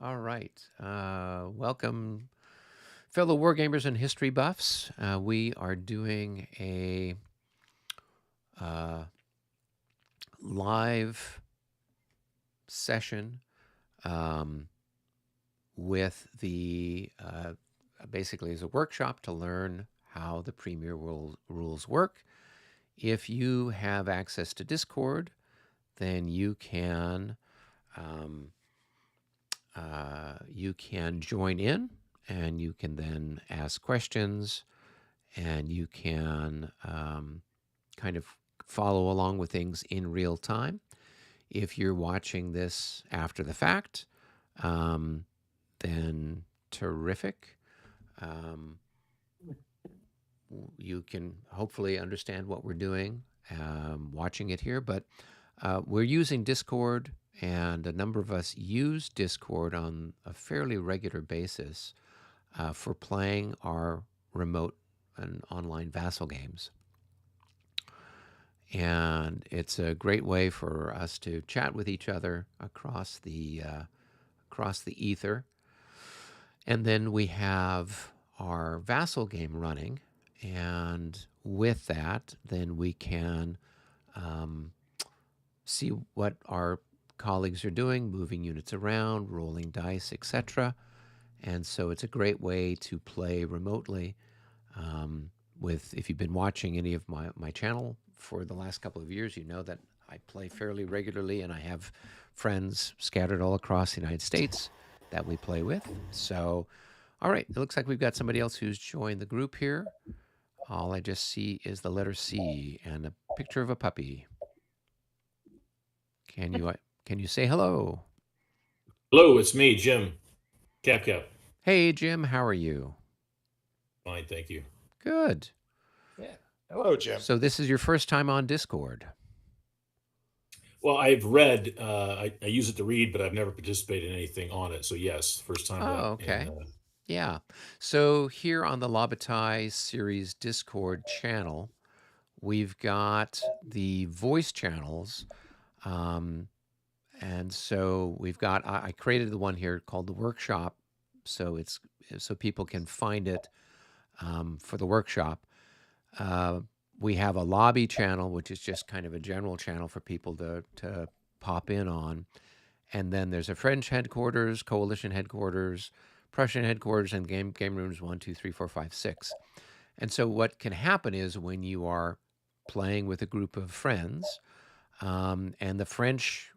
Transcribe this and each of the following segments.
All right. Welcome, fellow wargamers and history buffs. We are doing a uh, live session um, with the basically as a workshop to learn how the Premier rules work. If you have access to Discord, then um, you can join in and you can then ask questions and you can kind of follow along with things in real time. If you're watching this after the fact, um, then terrific. Um, you can hopefully understand what we're doing watching it here, but we're using Discord, and a number of us use Discord on a fairly regular basis for playing our remote and online vassal games. And it's a great way for us to chat with each other across the ether. And then we have our vassal game running, and with that, then we can see what our colleagues are doing, moving units around, rolling dice, etc. And so it's a great way to play remotely. If you've been watching any of my channel for the last couple of years, you know that I play fairly regularly and I have friends scattered all across the United States that we play with. So, all right, it looks like we've got somebody else who's joined the group here. All I just see is the letter C and a picture of a puppy. Can you say hello? Hello, it's me, Jim. Cap. Hey, Jim, how are you? Fine, thank you. Good. Yeah. Hello, Jim. So this is your first time on Discord. Well, I've read. I use it to read, but I've never participated in anything on it. So yes, first time Oh, up. okay. And Yeah. So here on the La Bataille series Discord channel, we've got the voice channels. And so we've got, I created the one here called the workshop. So so people can find it for the workshop. We have a lobby channel, which is just kind of a general channel for people to pop in on. And then there's a French headquarters, coalition headquarters, Prussian headquarters, and game rooms 1, 2, 3, 4, 5, 6. And so what can happen is when you are playing with a group of friends, and the French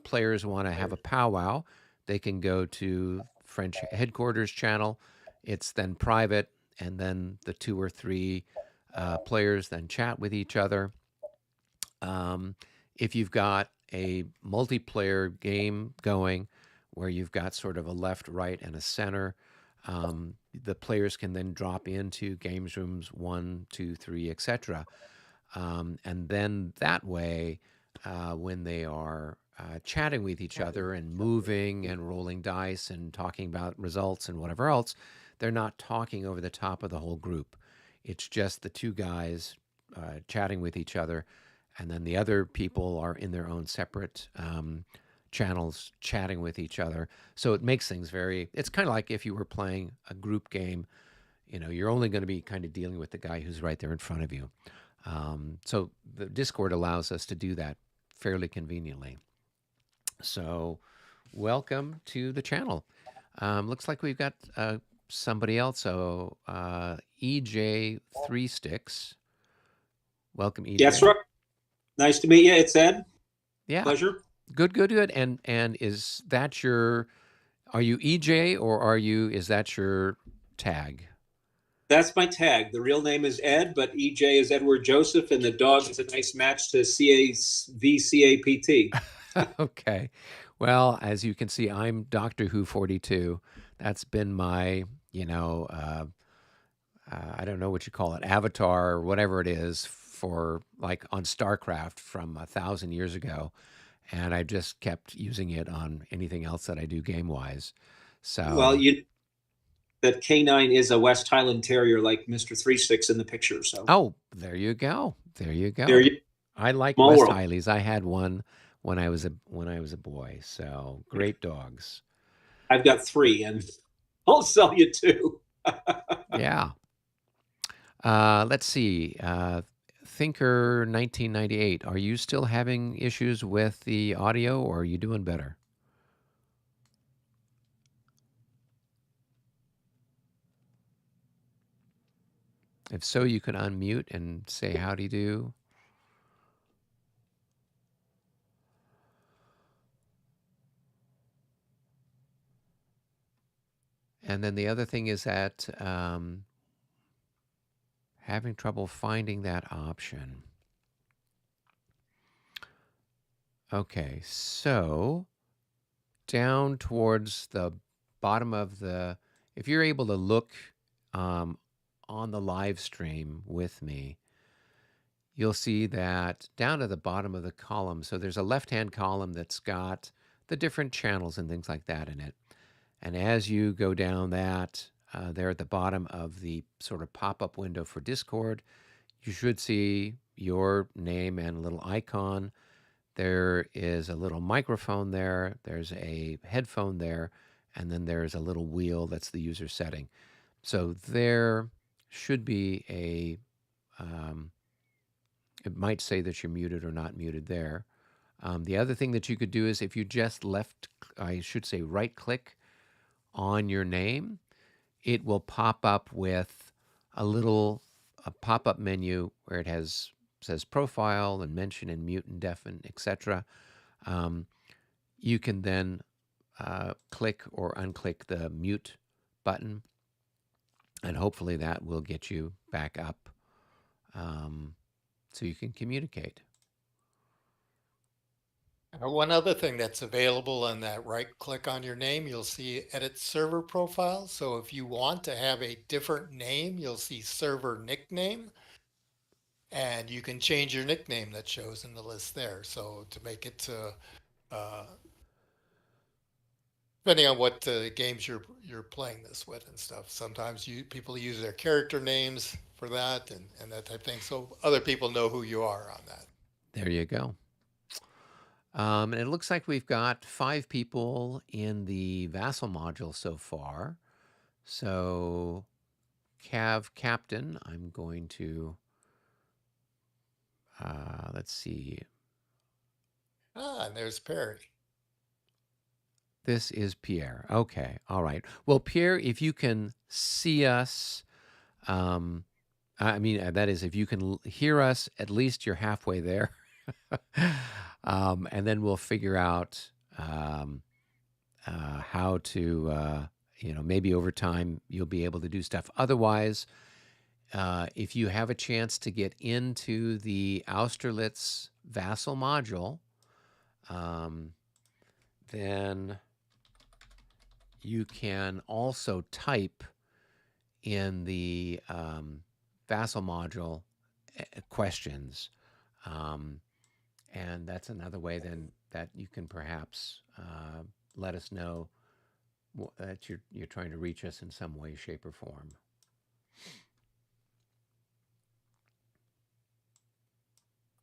players want to have a powwow, they can go to French headquarters channel. It's then private, and then the 2 or 3 players then chat with each other. If you've got a multiplayer game going where you've got sort of a left, right, and a center, the players can then drop into games rooms 1, 2, 3, etc. And then that way, when they are chatting with each other and moving and rolling dice and talking about results and whatever else, they're not talking over the top of the whole group. It's just the 2 guys chatting with each other, and then the other people are in their own separate channels chatting with each other. So it makes things it's kind of like if you were playing a group game, you're only going to be kind of dealing with the guy who's right there in front of you. So the Discord allows us to do that fairly conveniently. So welcome to the channel. Looks like we've got somebody else. So EJ Three Sticks. Welcome, EJ. Yes, right. Nice to meet you. It's Ed. Yeah. Pleasure. Good. And is that are you EJ or is that your tag? That's my tag. The real name is Ed, but EJ is Edward Joseph, and the dog is a nice match to CAVCAPT. Okay. Well, as you can see, I'm Doctor Who 42. That's been my, I don't know what you call it, avatar or whatever it is for like on StarCraft from 1,000 years ago. And I just kept using it on anything else that I do game wise. So, Well, that canine is a West Highland Terrier, like Mr. Three Sticks in the picture. So, oh, there you go. there you I like Small West world. Highleys. I had one when I was a boy. So great dogs. I've got 3, and I'll sell you 2. Yeah. Let's see. Thinker 1998. Are you still having issues with the audio, or are you doing better? If so, you can unmute and say howdy do. And then the other thing is that having trouble finding that option. Okay, so down towards the bottom of the, if you're able to look on the live stream with me, you'll see that down at the bottom of the column, so there's a left-hand column that's got the different channels and things like that in it. And as you go down that, there at the bottom of the sort of pop-up window for Discord, you should see your name and a little icon. There is a little microphone there. There's a headphone there. And then there's a little wheel that's the user setting. So there should be a, it might say that you're muted or not muted there. The other thing that you could do is if you just I should say right click on your name, it will pop up with a pop-up menu where it says profile and mention and mute and deafen, etc. You can then click or unclick the mute button, and hopefully that will get you back up so you can communicate. One other thing that's available on that right click on your name, you'll see edit server profile. So if you want to have a different name, you'll see server nickname. And you can change your nickname that shows in the list there. So to make it depending on what games you're playing this with and stuff. Sometimes people use their character names for that and that type of thing. So other people know who you are on that. There you go. And it looks like we've got 5 people in the Vassal module so far. So, Cav Captain, I'm going to, let's see. And there's Perry. This is Pierre. Okay, all right. Well, Pierre, if you can see us, that is, if you can hear us, at least you're halfway there. And then we'll figure out how to, maybe over time you'll be able to do stuff. Otherwise, if you have a chance to get into the Austerlitz Vassal module, then you can also type in the Vassal module questions. And that's another way then that you can perhaps let us know that you're trying to reach us in some way, shape, or form.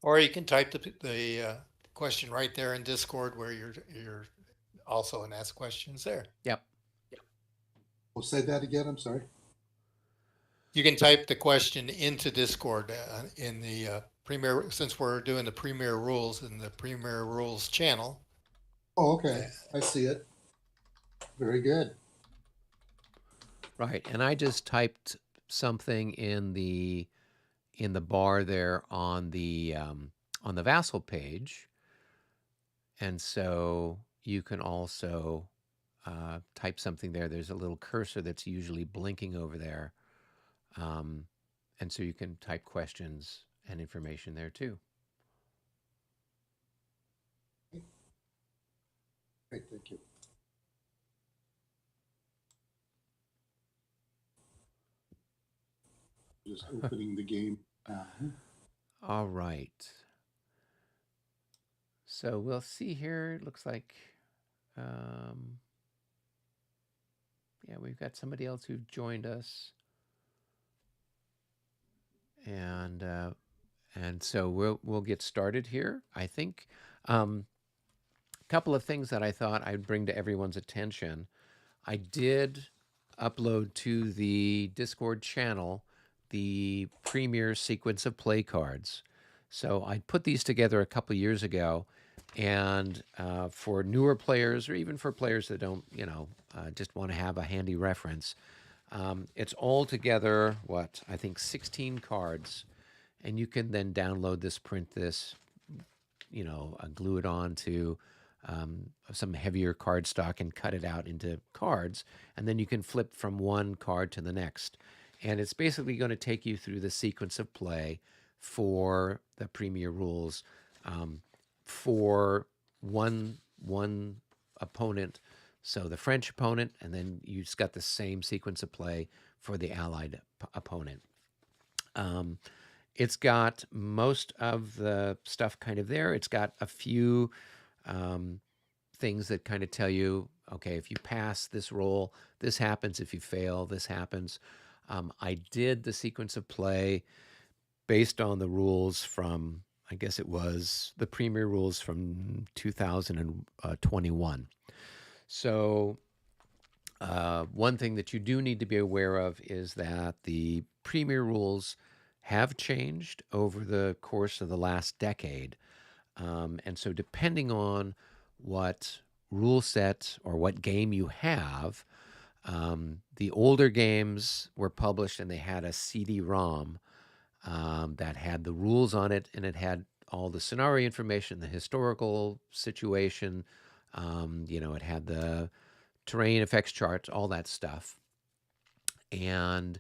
Or you can type the question right there in Discord where you're also and ask questions there. Yep. We'll say that again. I'm sorry. You can type the question into Discord in the Premier, since we're doing the Premier Rules in the Premier Rules channel. Oh, okay. I see it. Very good. Right, and I just typed something in the bar there on the Vassal page, and so you can also type something there. There's a little cursor that's usually blinking over there, and so you can type questions and information there too. Great, thank you. Just opening the game. All right. So we'll see here. It looks like, yeah, we've got somebody else who joined us, and so we'll get started here. I think a couple of things that I thought I'd bring to everyone's attention. I did upload to the Discord channel the Premier sequence of play cards. So I put these together a couple years ago, and for newer players, or even for players that don't, just want to have a handy reference, it's all together, I think 16 cards, and you can then download this, print this, glue it on to some heavier cardstock and cut it out into cards, and then you can flip from one card to the next. And it's basically going to take you through the sequence of play for the Premier rules for one opponent. So the French opponent, and then you just got the same sequence of play for the Allied opponent. It's got most of the stuff kind of there. It's got a few things that kind of tell you, okay, if you pass this roll, this happens. If you fail, this happens. I did the sequence of play based on the rules from, I guess it was the Premier rules from 2021. So one thing that you do need to be aware of is that the Premier rules have changed over the course of the last decade. And so depending on what rule set or what game you have, the older games were published and they had a CD-ROM that had the rules on it, and it had all the scenario information, the historical situation, it had the terrain effects charts, all that stuff. And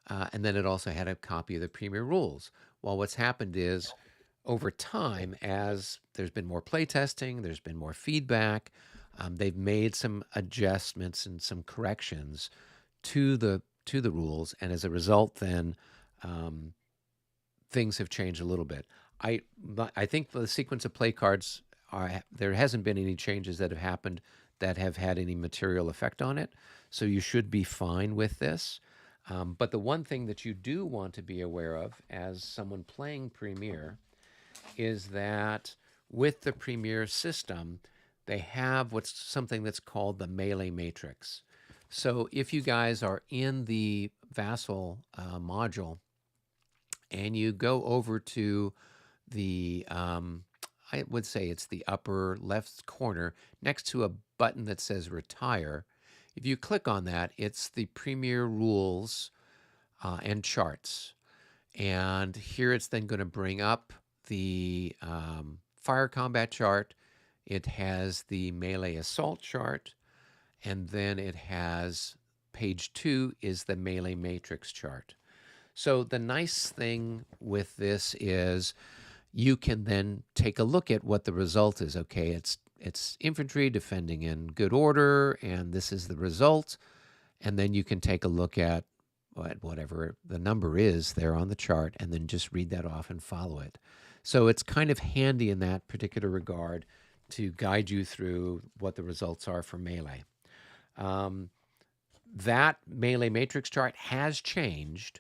then it also had a copy of the Premier rules. Well, what's happened is over time, as there's been more playtesting, there's been more feedback, they've made some adjustments and some corrections to the rules, and as a result, then things have changed a little bit. I think the sequence of play cards there hasn't been any changes that have happened that have had any material effect on it, so you should be fine with this. But the one thing that you do want to be aware of as someone playing Premier is that with the Premier system, they have something that's called the melee matrix. So if you guys are in the Vassal module and you go over to the, I would say it's the upper left corner next to a button that says retire. If you click on that, it's the Premier rules and charts. And here it's then going to bring up the fire combat chart. It has the melee assault chart. And then it has page 2 is the melee matrix chart. So the nice thing with this is you can then take a look at what the result is. Okay, it's infantry defending in good order, and this is the result. And then you can take a look at whatever the number is there on the chart, and then just read that off and follow it. So it's kind of handy in that particular regard to guide you through what the results are for melee. That melee matrix chart has changed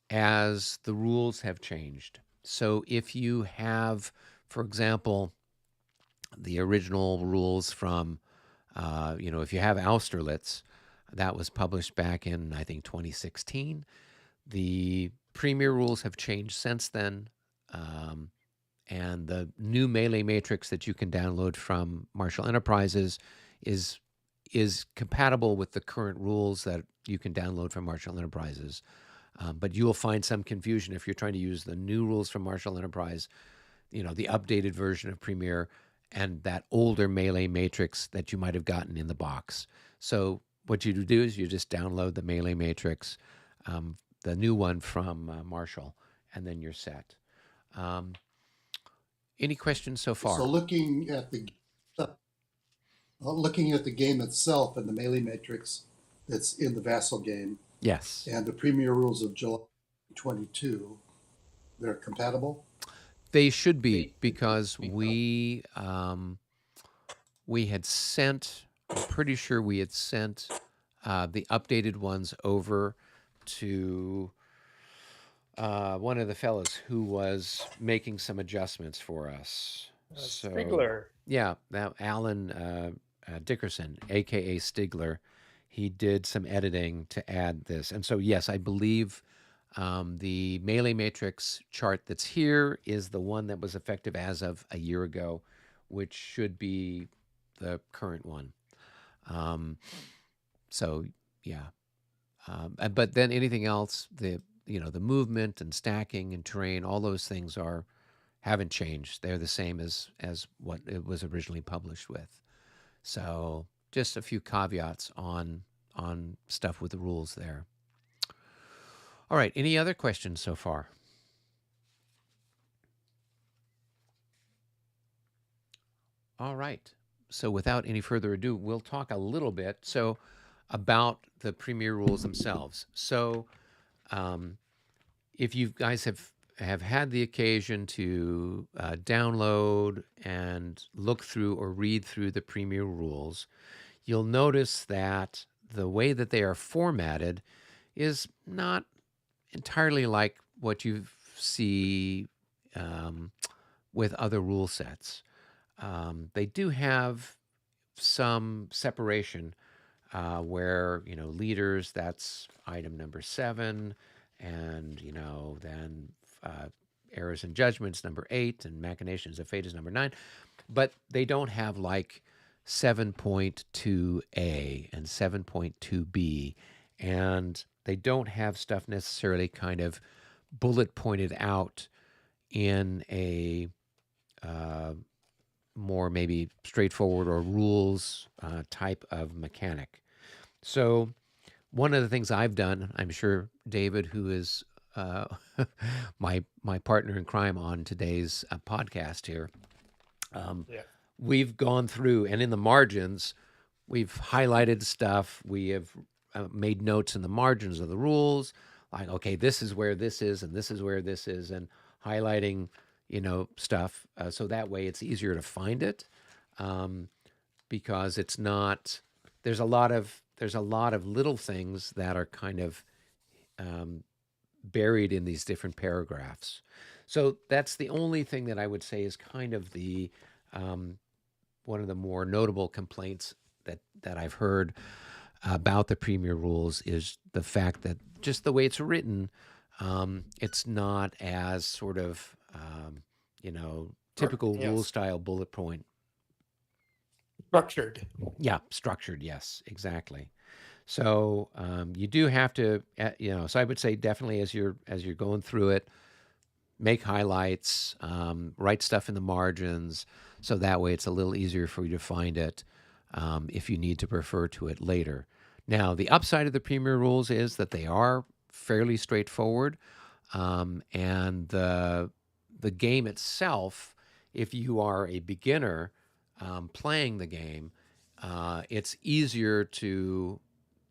as the rules have changed. So if you have, for example, the original rules from, if you have Austerlitz, that was published back in, I think, 2016. The Premier rules have changed since then. And the new melee matrix that you can download from Marshall Enterprises is compatible with the current rules that you can download from Marshall Enterprises. But you will find some confusion if you're trying to use the new rules from Marshall Enterprise, the updated version of Premier, and that older melee matrix that you might have gotten in the box. So what you do is you just download the melee matrix, the new one from Marshall, and then you're set. Any questions so far? So looking at the game itself and the melee matrix that's in the Vassal game, Yes. and the Premier rules of July 22, they're compatible? They should be, because we had sent, I'm pretty sure we had sent the updated ones over to one of the fellows who was making some adjustments for us. Stigler. Yeah, that Alan Dickerson, aka Stigler. he did some editing to add this. And so, yes, I believe the melee matrix chart that's here is the one that was effective as of a year ago, which should be the current one. So, yeah. But then anything else, the movement and stacking and terrain, all those things haven't changed. They're the same as what it was originally published with. So just a few caveats on stuff with the rules there. All right. Any other questions so far? All right. So without any further ado, we'll talk a little bit about the Premier rules themselves. So if you guys have had the occasion to download and look through or read through the Premier rules, you'll notice that the way that they are formatted is not entirely like what you see with other rule sets. They do have some separation where, leaders, that's item number 7, and, then errors and judgments, number 8, and machinations of fate is number 9. But they don't have like 7.2a and 7.2b, and they don't have stuff necessarily kind of bullet pointed out in a more maybe straightforward or rules type of mechanic. So one of the things I've done, I'm sure David, who is my partner in crime on today's podcast here, we've gone through, and in the margins, we've highlighted stuff. We have made notes in the margins of the rules, like, okay, this is where this is, and this is where this is, and highlighting, stuff. So that way it's easier to find it, because it's not, there's a lot of little things that are kind of buried in these different paragraphs. So that's the only thing that I would say is kind of the one of the more notable complaints that I've heard about the Premier rules is the fact that just the way it's written, it's not as sort of typical rule style bullet point. Structured. Yeah, structured. Yes, exactly. So you do have to, So I would say definitely as you're going through it, make highlights, write stuff in the margins, so that way it's a little easier for you to find it if you need to refer to it later. Now, the upside of the Premier rules is that they are fairly straightforward, and the game itself, if you are a beginner playing the game, it's easier to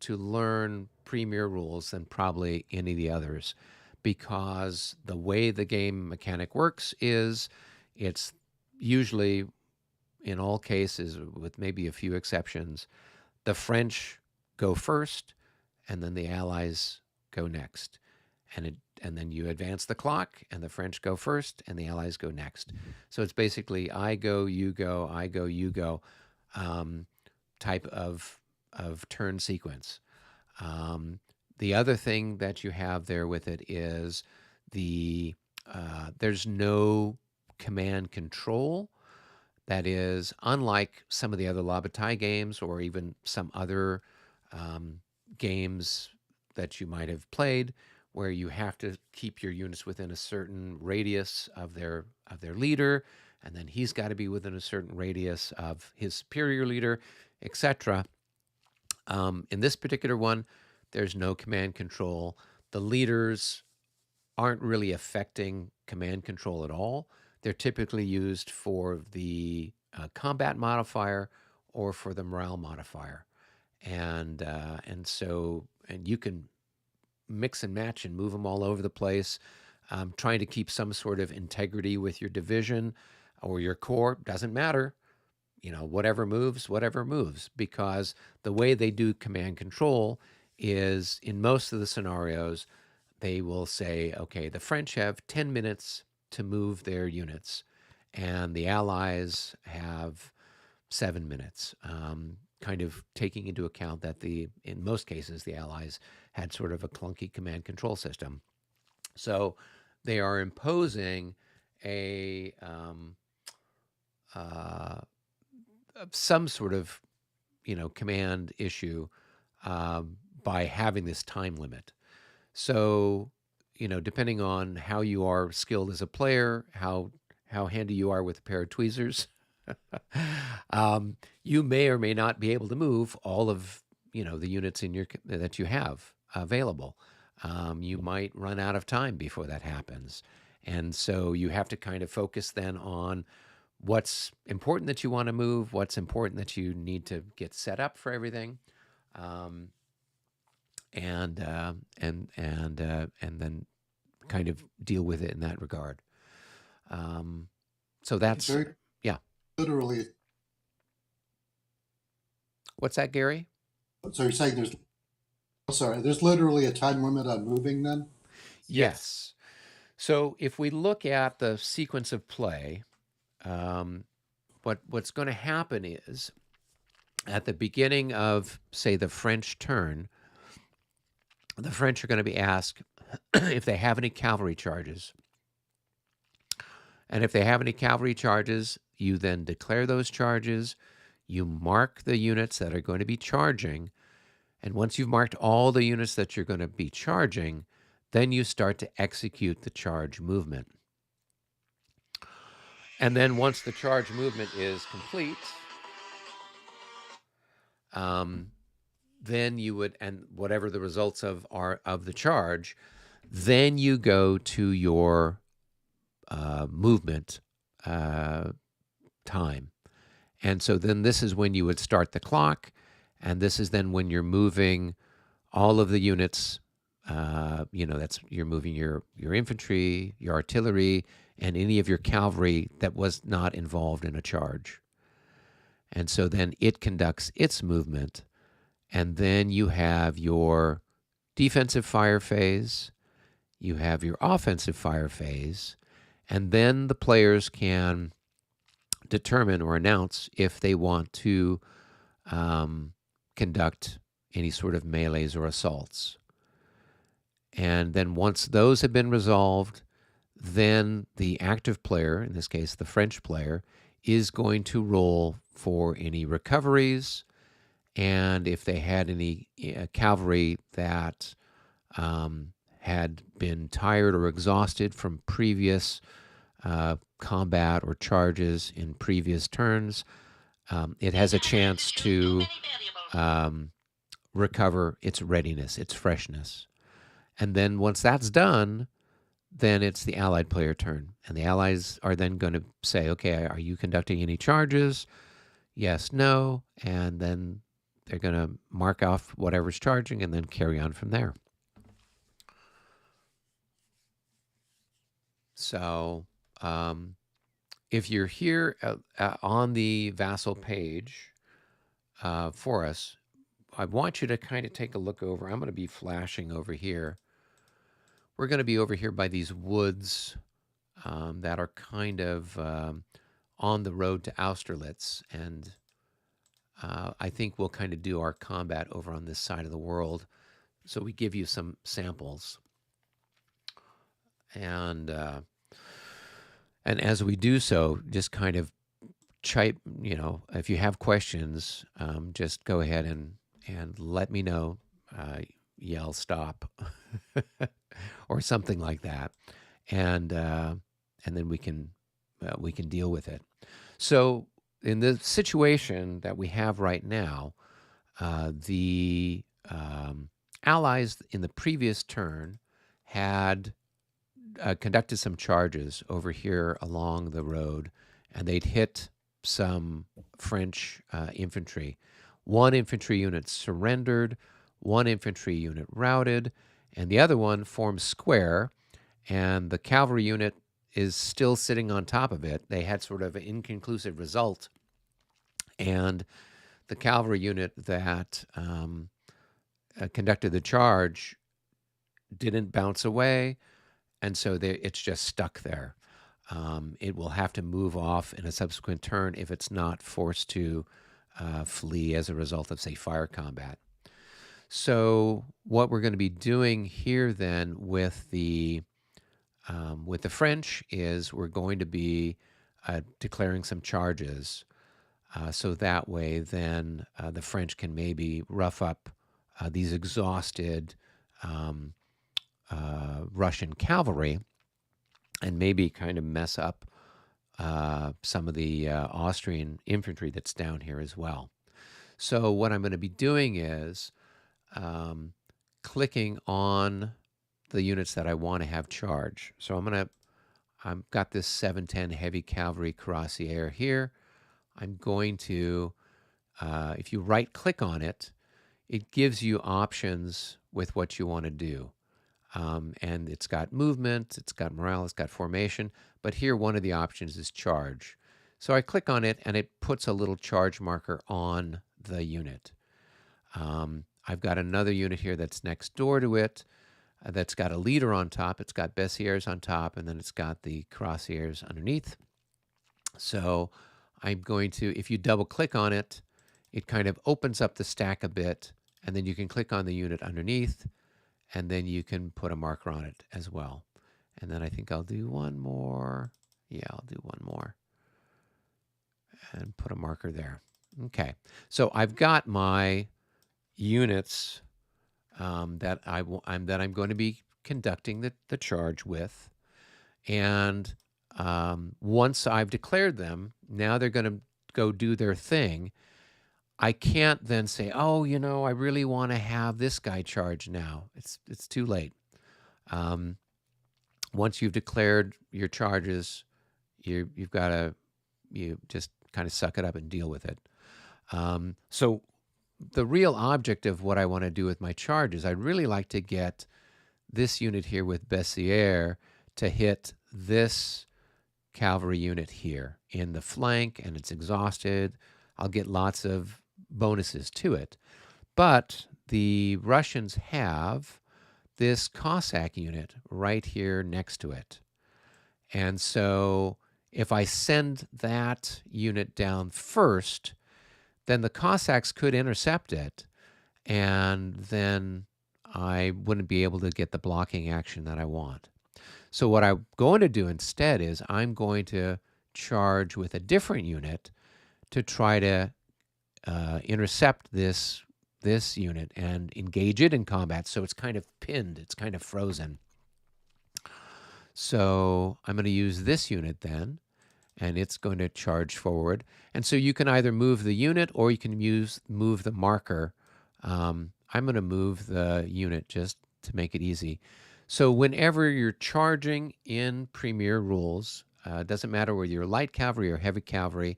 learn Premier rules than probably any of the others, because the way the game mechanic works is it's usually, in all cases, with maybe a few exceptions, the French go first, and then the Allies go next. And then you advance the clock, and the French go first, and the Allies go next. So it's basically I go, you go, I go, you go type of turn sequence. The other thing that you have there with it is there's no command control. That is, unlike some of the other La Bataille games or even some other games that you might have played, where you have to keep your units within a certain radius of their leader, and then he's got to be within a certain radius of his superior leader, etc. In this particular one, there's no command control. The leaders aren't really affecting command control at all. They're typically used for the combat modifier or for the morale modifier, and you can mix and match and move them all over the place, trying to keep some sort of integrity with your division or your corps. Doesn't matter. Whatever moves, because the way they do command control is, in most of the scenarios, they will say, okay, the French have 10 minutes to move their units, and the Allies have 7 minutes, kind of taking into account that in most cases, the Allies had sort of a clunky command control system. So they are imposing a some sort of command issue by having this time limit. So depending on how you are skilled as a player, how handy you are with a pair of tweezers, you may or may not be able to move all of the units that you have available. You might run out of time before that happens, and so you have to kind of focus then on what's important that you want to move, what's important that you need to get set up for everything, and then kind of deal with it in that regard. So that's yeah. Literally. What's that, Gary? So you're saying there's literally a time limit on moving then? Yes. So if we look at the sequence of play, what's going to happen is at the beginning of, say, the French turn, the French are going to be asked if they have any cavalry charges. And if they have any cavalry charges, you then declare those charges. You mark the units that are going to be charging. And once you've marked all the units that you're going to be charging, then you start to execute the charge movement. And then once the charge movement is complete, then you would, and whatever the results of the charge, then you go to your movement time. And so then this is when you would start the clock, and this is then when you're moving all of the units. You're moving your infantry, your artillery, and any of your cavalry that was not involved in a charge. And so then it conducts its movement, and then you have your defensive fire phase, you have your offensive fire phase, and then the players can determine or announce if they want to conduct any sort of melees or assaults. And then once those have been resolved, then the active player, in this case the French player, is going to roll for any recoveries. And if they had any cavalry that had been tired or exhausted from previous combat or charges in previous turns, it has a chance to recover its readiness, its freshness. And then once that's done, then it's the Allied player turn. And the Allies are then going to say, okay, are you conducting any charges? Yes, no. And then they're going to mark off whatever's charging and then carry on from there. So if you're here on the Vassal page for us, I want you to kind of take a look over. I'm going to be flashing over here. We're going to be over here by these woods that are kind of on the road to Austerlitz. And I think we'll kind of do our combat over on this side of the world. So we give you some samples. And as we do so, just kind of chime, if you have questions, just go ahead and let me know, yell stop or something like that. And then we can deal with it. So in the situation that we have right now, the Allies in the previous turn had conducted some charges over here along the road, and they'd hit some French infantry. One infantry unit surrendered, one infantry unit routed, and the other one formed square, and the cavalry unit is still sitting on top of it. They had sort of an inconclusive result, and the cavalry unit that conducted the charge didn't bounce away, and so it's just stuck there. It will have to move off in a subsequent turn if it's not forced to flee as a result of, say, fire combat. So what we're going to be doing here then with the French is we're going to be declaring some charges, so that way then the French can maybe rough up these exhausted Russian cavalry and maybe kind of mess up some of the Austrian infantry that's down here as well. So what I'm going to be doing is clicking on the units that I want to have charge. So I've got this 710 heavy cavalry cuirassier here. I'm going to, if you right click on it, it gives you options with what you want to do. And it's got movement, it's got morale, it's got formation, but here one of the options is charge. So I click on it and it puts a little charge marker on the unit. I've got another unit here that's next door to it that's got a leader on top. It's got Bessières on top, and then it's got the cuirassiers underneath. So I'm going to, if you double click on it, it kind of opens up the stack a bit, and then you can click on the unit underneath, and then you can put a marker on it as well. And then I think I'll do one more. Yeah, I'll do one more. And put a marker there. Okay, so I've got my units that I'm going to be conducting the charge with. And once I've declared them, now they're going to go do their thing. I can't then say, oh, I really want to have this guy charge now. It's too late. Once you've declared your charges, you've got to just kind of suck it up and deal with it. So the real object of what I want to do with my charges, I'd really like to get this unit here with Bessières to hit this cavalry unit here in the flank, and it's exhausted. I'll get lots of bonuses to it. But the Russians have this Cossack unit right here next to it. And so if I send that unit down first, then the Cossacks could intercept it, and then I wouldn't be able to get the blocking action that I want. So what I'm going to do instead is I'm going to charge with a different unit to try to intercept this unit and engage it in combat. So it's kind of pinned, it's kind of frozen. So I'm going to use this unit then, and it's going to charge forward. And so you can either move the unit or you can move the marker. I'm going to move the unit just to make it easy. So whenever you're charging in Premier rules, doesn't matter whether you're light cavalry or heavy cavalry,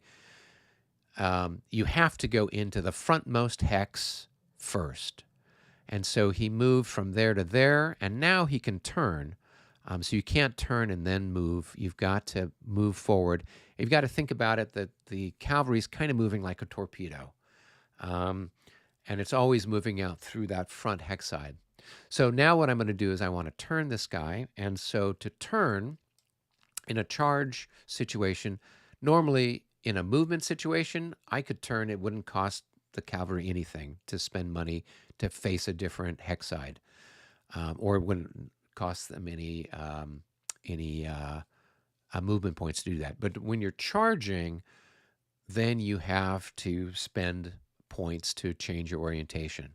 you have to go into the frontmost hex first. And so he moved from there to there, and now he can turn. So you can't turn and then move. You've got to move forward. You've got to think about it that the cavalry is kind of moving like a torpedo. And it's always moving out through that front hex side. So now what I'm going to do is I want to turn this guy. And so to turn in a charge situation, normally in a movement situation, I could turn. It wouldn't cost the cavalry anything to spend money to face a different hex side, or it wouldn't cost them any movement points to do that. But when you're charging, then you have to spend points to change your orientation.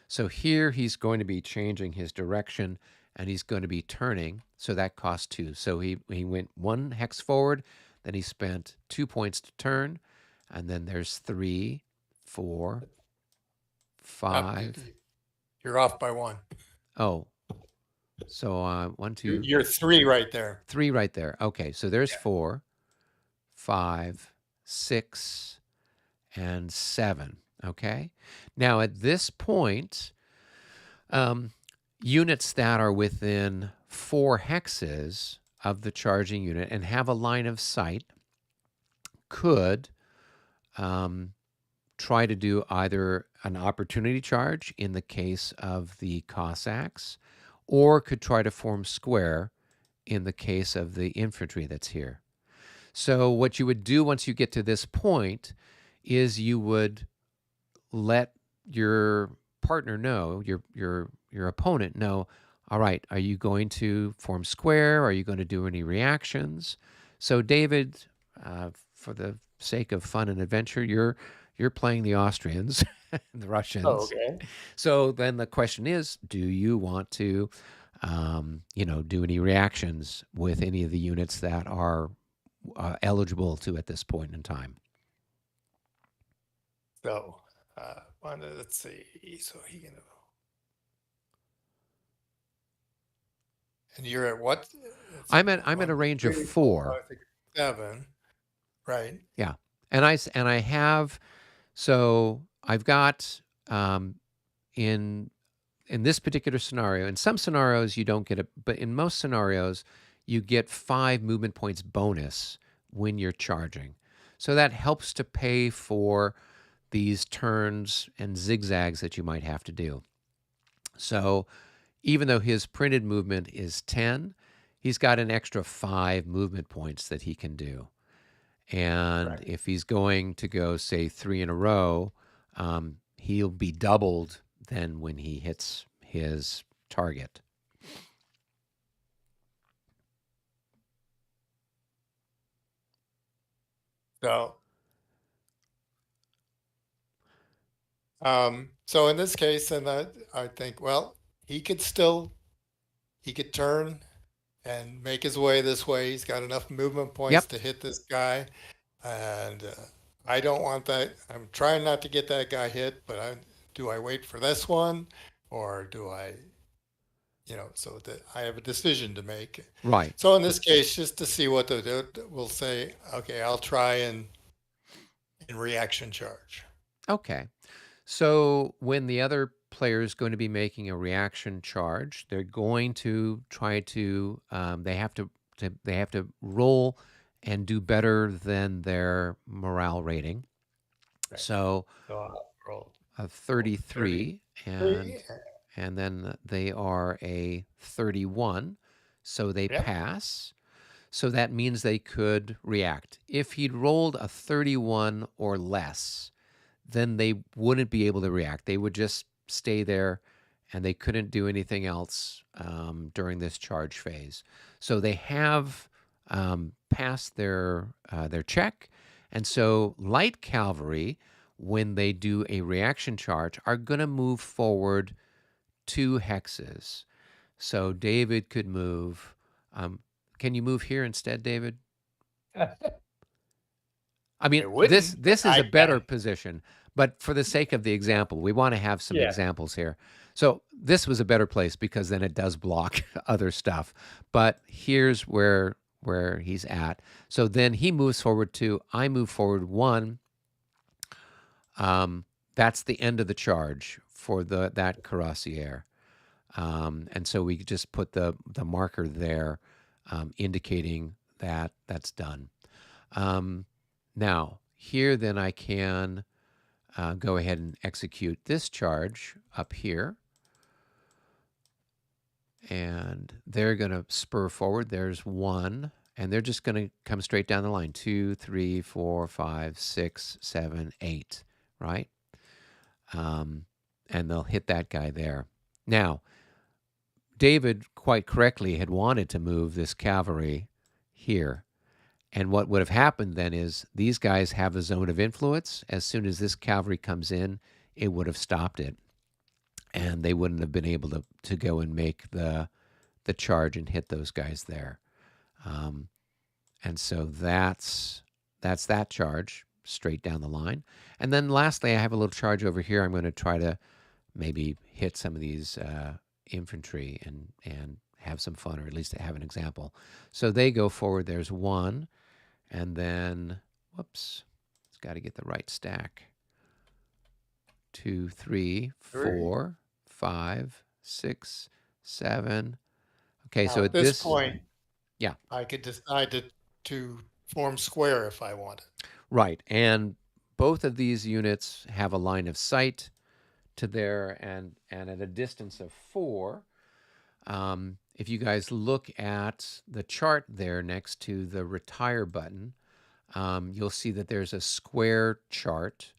So here he's going to be changing his direction, and he's going to be turning, so that costs 2. So he went 1 hex forward, then he spent 2 points to turn, and then there's 3, 4, 5. You're off by 1. Oh, so 1, 2. You're 3 right there. 3 right there. Okay, so there's 4, 5, 6, and 7. Okay. Now at this point, units that are within 4 hexes of the charging unit and have a line of sight could try to do either an opportunity charge in the case of the Cossacks, or could try to form square in the case of the infantry that's here. So what you would do once you get to this point is you would let your partner know, your opponent know, all right, are you going to form square? Are you going to do any reactions? So David, for the sake of fun and adventure, you're playing the Austrians, the Russians. Oh, okay. So then the question is, do you want to, do any reactions with any of the units that are eligible to at this point in time? So, let's see. So he can. And you're at what? I'm at a range of 4. 5, 6, 7. Right. Yeah, and I have, so I've got in this particular scenario. In some scenarios you don't get it, but in most scenarios you get 5 movement points bonus when you're charging. So that helps to pay for these turns and zigzags that you might have to do. So even though his printed movement is 10, he's got an extra 5 movement points that he can do. And Right. if he's going to go, say, 3 in a row, he'll be doubled then when he hits his target. So in this case, and I think, well, he could turn and make his way this way. He's got enough movement points Yep. to hit this guy, and I don't want that. I'm trying not to get that guy hit, but do I wait for this one, or do I, so that I have a decision to make. Right. So in this case, just to see what they'll do, we'll say, okay, I'll try in reaction charge. Okay. So when the other player is going to be making a reaction charge, they're going to try to they have to roll and do better than their morale rating. Right. So I'll roll a 33 and then they are a 31, so they Yep. pass. So that means they could react. If he'd rolled a 31 or less, then they wouldn't be able to react. They would just stay there and they couldn't do anything else during this charge phase. So they have passed their check. And so light cavalry, when they do a reaction charge, are going to move forward 2 hexes. So David could move. Can you move here instead, David? I mean, It wouldn't, this is I a better can. position, but for the sake of the example, we want to have some Yeah. examples here. So this was a better place because then it does block other stuff. But here's where he's at. So then he moves forward 2. I move forward 1. That's the end of the charge for that cuirassier. And so we just put the marker there, indicating that that's done. Now, here then I can go ahead and execute this charge up here. And they're going to spur forward. There's 1. And they're just going to come straight down the line. 2, 3, 4, 5, 6, 7, 8, right? And they'll hit that guy there. Now, David quite correctly had wanted to move this cavalry here. And what would have happened then is these guys have a zone of influence. As soon as this cavalry comes in, it would have stopped it. And they wouldn't have been able to go and make the charge and hit those guys there. And so that's that charge straight down the line. And then lastly, I have a little charge over here. I'm going to try to maybe hit some of these infantry and have some fun, or at least have an example. So they go forward. There's 1. And then, whoops, it's got to get the right stack. 2, 3, 4, 5, 6, 7. Okay, Now, so at this point, yeah, I could decide to form square if I wanted. Right, and both of these units have a line of sight to there, and at a distance of 4, if you guys look at the chart there next to the retire button, you'll see that there's a square chart.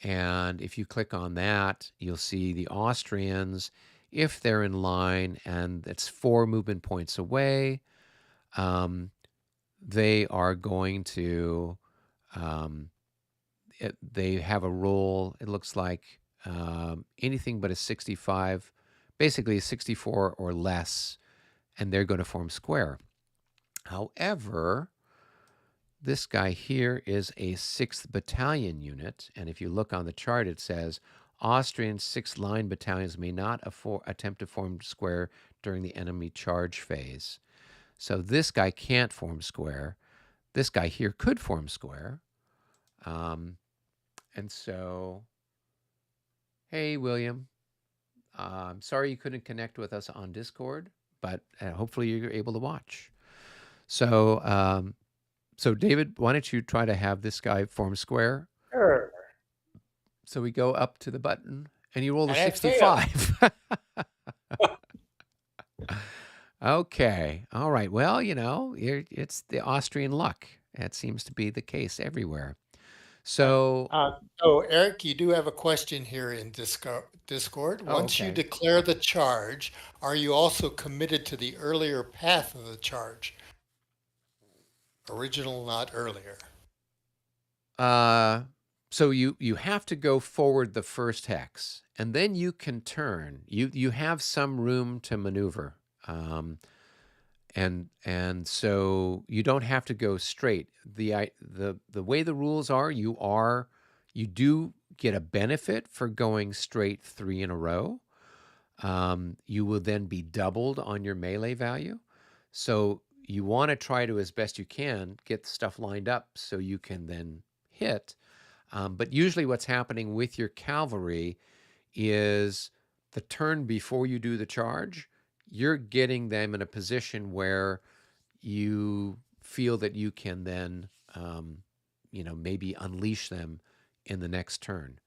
And if you click on that, you'll see the Austrians, if they're in line and it's 4 movement points away, they are going to, they have a roll, it looks like anything but a 65, basically a 64 or less, and they're going to form square. However, this guy here is a 6th Battalion unit, and if you look on the chart, it says Austrian 6th Line battalions may not attempt to form square during the enemy charge phase. So this guy can't form square. This guy here could form square. And so, hey, William, I'm sorry you couldn't connect with us on Discord, but hopefully you're able to watch. So, so David, why don't you try to have this guy form square? Sure. So we go up to the button, and you roll a And I 65. Okay. All right. Well, you know, it's the Austrian luck. That seems to be the case everywhere. So, So Eric, you do have a question here in Discord. Oh, Once you okay. declare the charge, are you also committed to the earlier path of the charge? Original, not earlier. so you have to go forward the first hex, and then you can turn. You have some room to maneuver, and so you don't have to go straight. The way the rules are, you do get a benefit for going straight 3 in a row. You will then be doubled on your melee value. So you want to try to, as best you can, get stuff lined up so you can then hit. But usually what's happening with your cavalry is the turn before you do the charge, you're getting them in a position where you feel that you can then, maybe unleash them in the next turn.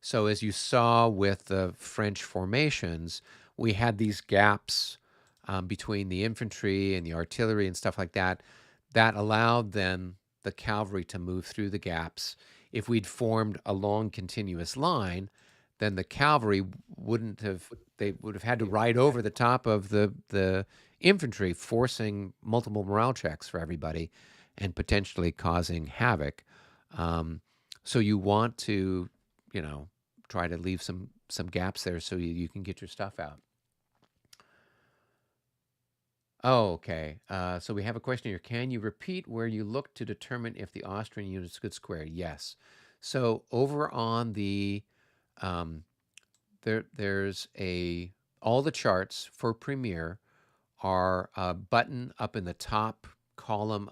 So as you saw with the French formations, we had these gaps between the infantry and the artillery and stuff like that, that allowed then the cavalry to move through the gaps. If we'd formed a long continuous line, then the cavalry they would have had to ride over the top of the infantry, forcing multiple morale checks for everybody and potentially causing havoc. So you want to, try to leave some gaps there so you can get your stuff out. Oh, okay. So we have a question here. Can you repeat where you looked to determine if the Austrian units could square? Yes. So over on the there's all the charts for Premiere are a button up in the top column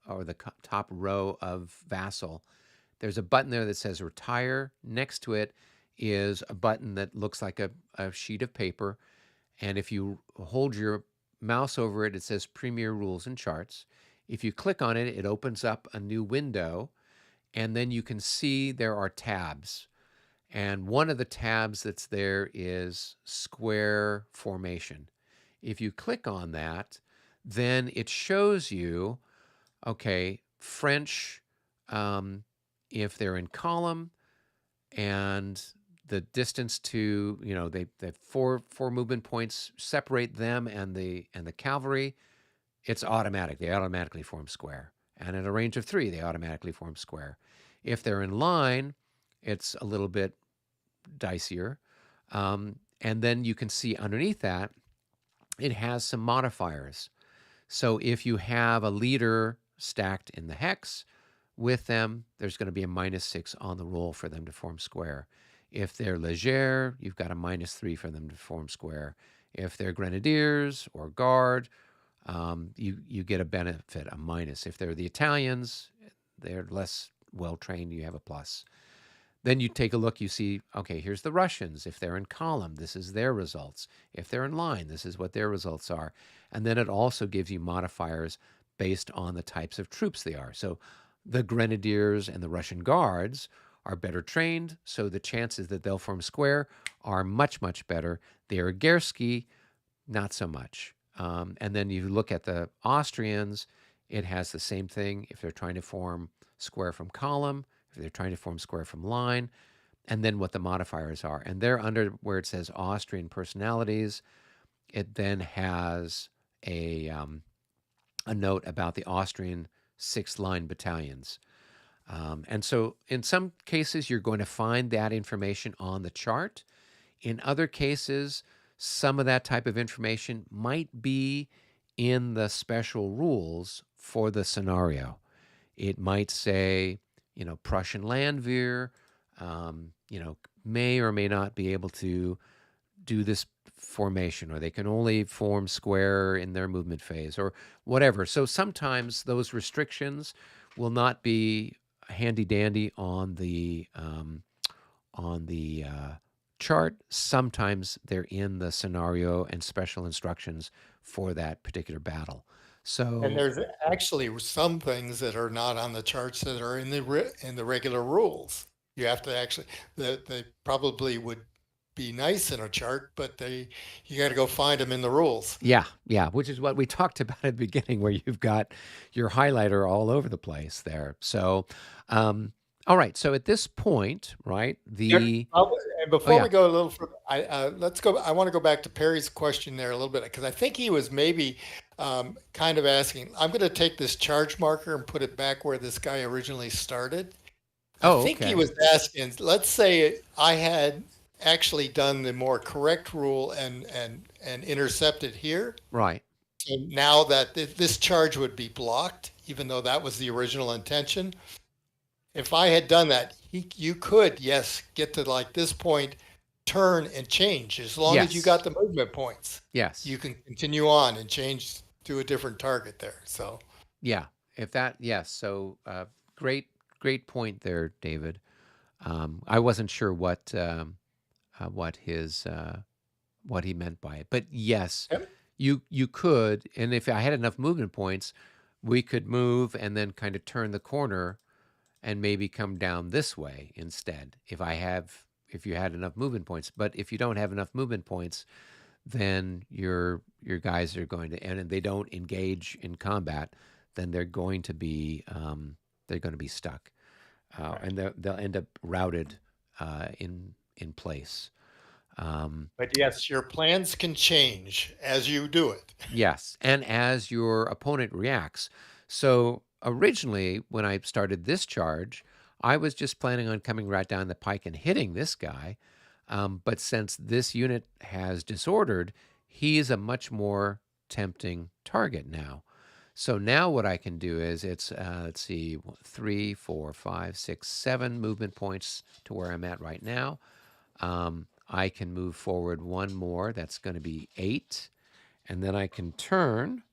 or the top row of Vassal. There's a button there that says retire. Next to it is a button that looks like a sheet of paper. And if you hold your mouse over it, it says Premiere Rules and Charts. If you click on it, it opens up a new window, and then you can see there are tabs. And one of the tabs that's there is Square Formation. If you click on that, then it shows you, okay, French, if they're in column, and the distance to, they have four movement points separate them and the cavalry. It's automatic. They automatically form square. And at a range of 3, they automatically form square. If they're in line, it's a little bit dicier. And then you can see underneath that, it has some modifiers. So if you have a leader stacked in the hex with them, there's going to be a -6 on the roll for them to form square. If they're Léger, you've got a -3 for them to form square. If they're Grenadiers or Guard, you get a benefit, a minus. If they're the Italians, they're less well-trained, you have a plus. Then you take a look, you see, okay, here's the Russians. If they're in column, this is their results. If they're in line, this is what their results are. And then it also gives you modifiers based on the types of troops they are. So the Grenadiers and the Russian Guards are better trained, so the chances that they'll form square are much, much better. The Argersky, not so much. And then you look at the Austrians, it has the same thing if they're trying to form square from column, if they're trying to form square from line, and then what the modifiers are. And there under where it says Austrian personalities, it then has a note about the Austrian sixth line battalions. And so in some cases, you're going to find that information on the chart. In other cases, some of that type of information might be in the special rules for the scenario. It might say, Prussian Landwehr, may or may not be able to do this formation, or they can only form square in their movement phase, or whatever. So sometimes those restrictions will not be handy dandy on the chart. Sometimes they're in the scenario and special instructions for that particular battle. So And there's actually some things that are not on the charts that are in the regular rules. You have to actually, they probably would be nice in a chart, but you got to go find them in the rules. yeah, which is what we talked about at the beginning, where you've got your highlighter all over the place there. So, all right. So at this point, right, And before yeah. we go a little further, let's go. I want to go back to Perry's question there a little bit because I think he was maybe kind of asking. I'm going to take this charge marker and put it back where this guy originally started. I think okay. he was asking. Let's say I had actually done the more correct rule and intercepted here. Right. So now that this charge would be blocked, even though that was the original intention. If I had done that, you could, yes, get to like this point, turn and change. As long as you Yes. got the movement points, Yes. you can continue on and change to a different target there. So Yeah. If that, yes. So great point there, David. I wasn't sure what his what he meant by it, but yes, Yep. you could, and if I had enough movement points, we could move and then kind of turn the corner and maybe come down this way instead. If you had enough movement points, but if you don't have enough movement points, then your guys are going to, and they don't engage in combat, then they're going to be stuck, and they'll end up routed in place. But yes, your plans can change as you do it. Yes, and as your opponent reacts. So originally, when I started this charge, I was just planning on coming right down the pike and hitting this guy. But since this unit has disordered, he is a much more tempting target now. So now what I can do is it's, let's see, 3, 4, 5, 6, 7 movement points to where I'm at right now. I can move forward one more. That's going to be 8. And then I can turn,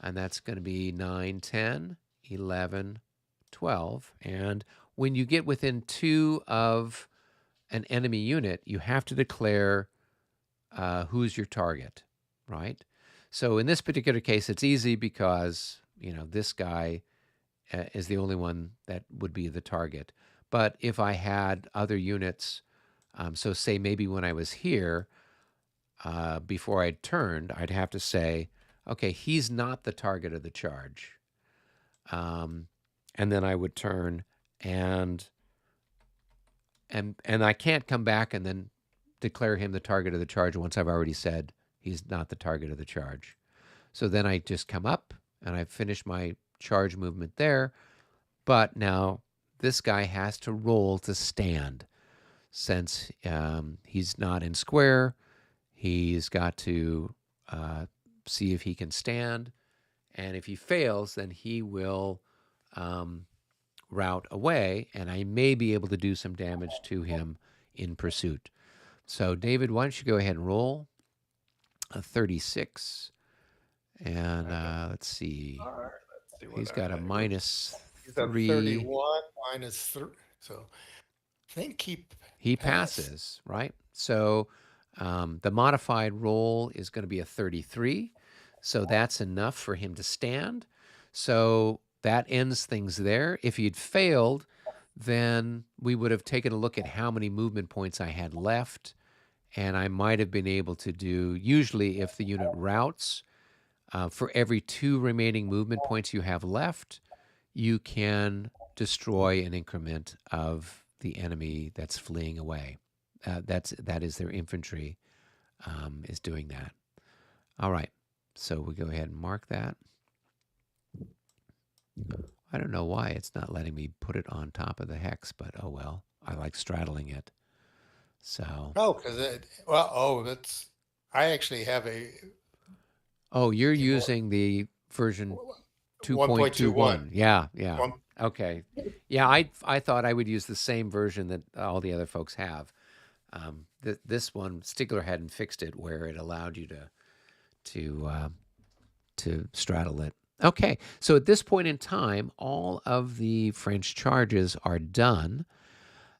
and that's going to be 9, 10, 11, 12. And when you get within 2 of an enemy unit, you have to declare who's your target, right? So in this particular case, it's easy because, this guy is the only one that would be the target. But if I had other units, so say maybe when I was here, before I'd turned, I'd have to say, okay, he's not the target of the charge. And then I would turn and I can't come back and then declare him the target of the charge once I've already said he's not the target of the charge. So then I just come up and I finish my charge movement there. But now this guy has to roll to stand. Since he's not in square, he's got to see if he can stand. And if he fails, then he will route away, and I may be able to do some damage to him in pursuit. So, David, why don't you go ahead and roll a 36. And let's see. All right, let's see what He's got a minus He's at 3. 31 minus 3. So I think He passes, right? So the modified roll is going to be a 33. So that's enough for him to stand. So that ends things there. If he'd failed, then we would have taken a look at how many movement points I had left. and I might have been able to do, usually if the unit routes, for every 2 remaining movement points you have left, you can destroy an increment of the enemy that's fleeing away. That is their infantry is doing that. All right, so we go ahead and mark that. I don't know why it's not letting me put it on top of the hex, but oh well. I like straddling it. So. Oh, because that's. I actually have a Oh, you're you know, using the version 1.21. 2.21. Yeah, yeah. One, Okay. Yeah, I thought I would use the same version that all the other folks have. This one, Stigler hadn't fixed it where it allowed you to straddle it. Okay, so at this point in time, all of the French charges are done,